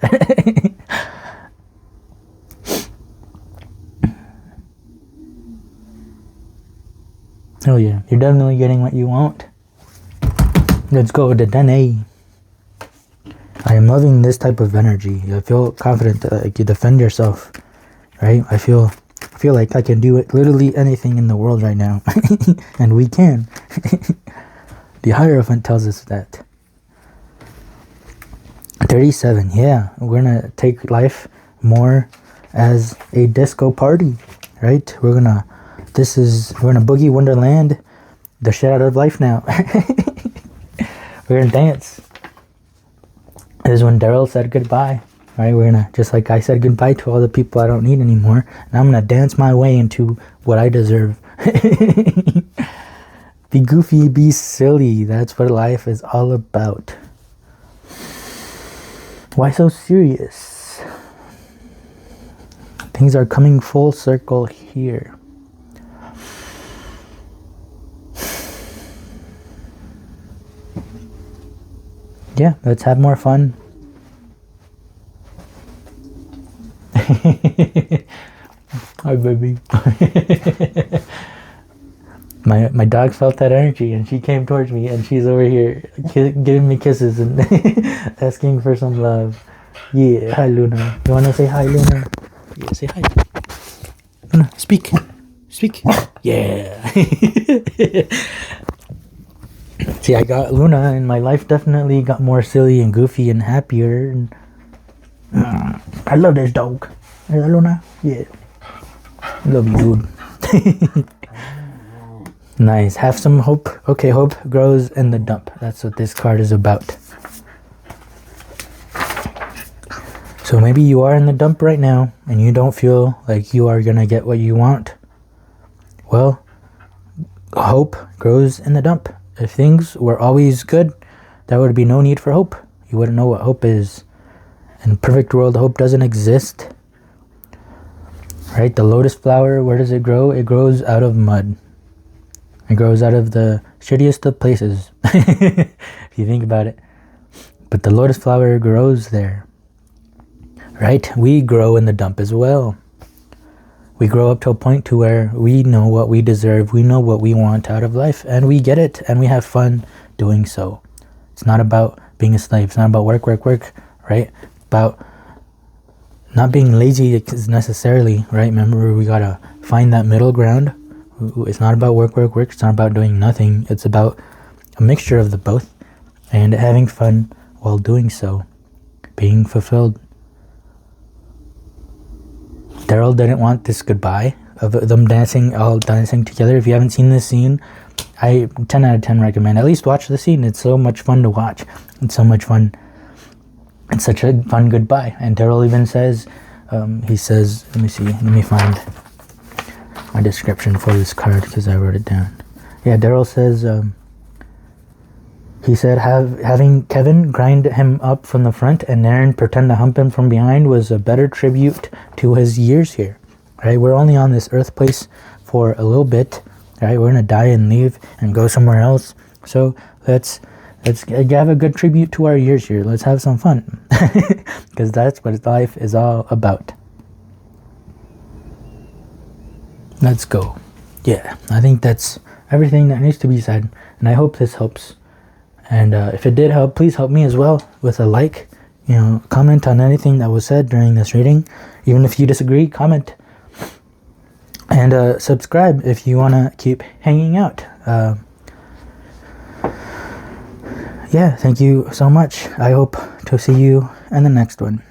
S1: Oh yeah, you're definitely getting what you want. Let's go to Dedenne. I am loving this type of energy. I feel confident that you defend yourself, right? I feel like I can do literally anything in the world right now. And we can. The Hierophant tells us that. 37, yeah. We're gonna take life more as a disco party, right? We're gonna boogie wonderland the shit out of life now. We're gonna dance. This is when Daryl said goodbye. Right, we're gonna, just like I said goodbye to all the people I don't need anymore, and I'm gonna dance my way into what I deserve. Be goofy, be silly. That's what life is all about. Why so serious? Things are coming full circle here. Yeah, let's have more fun. Hi, baby. My dog felt that energy and she came towards me and she's over here giving me kisses and asking for some love. Yeah, hi, Luna. You want to say hi, Luna? Yeah, say hi. Luna, speak. Speak. Yeah. See, I got Luna and my life definitely got more silly and goofy and happier. And I love this dog. Hey, Luna? Yeah. Love you, dude. Nice. Have some hope. Okay, hope grows in the dump. That's what this card is about. So maybe you are in the dump right now and you don't feel like you are going to get what you want. Well, hope grows in the dump. If things were always good, there would be no need for hope. You wouldn't know what hope is. In a perfect world, hope doesn't exist. Right? The lotus flower, where does it grow? It grows out of mud. It grows out of the shittiest of places. If you think about it. But the lotus flower grows there. Right? We grow in the dump as well. We grow up to a point to where we know what we deserve. We know what we want out of life. And we get it. And we have fun doing so. It's not about being a slave. It's not about work, right? About not being lazy necessarily, right? Remember, we gotta find that middle ground. It's not about work. It's not about doing nothing. It's about a mixture of the both and having fun while doing so. being fulfilled. Daryl didn't want this goodbye of them all dancing together. If you haven't seen this scene, I 10 out of 10 recommend. At least watch the scene. It's so much fun to watch. It's so much fun. It's such a fun goodbye. And Daryl even says, he says, let me see, let me find my description for this card because I wrote it down. Yeah, Daryl says, he said, having Kevin grind him up from the front and Naren pretend to hump him from behind was a better tribute to his years here. Right? We're only on this earth place for a little bit. Right? We're gonna die and leave and go somewhere else. So let's have a good tribute to our years here. Let's have some fun. Because that's what life is all about. Let's go. Yeah, I think that's everything that needs to be said. And I hope this helps. And if it did help, please help me as well with a like. You know, comment on anything that was said during this reading. Even if you disagree, comment. And subscribe if you want to keep hanging out. Yeah, thank you so much. I hope to see you in the next one.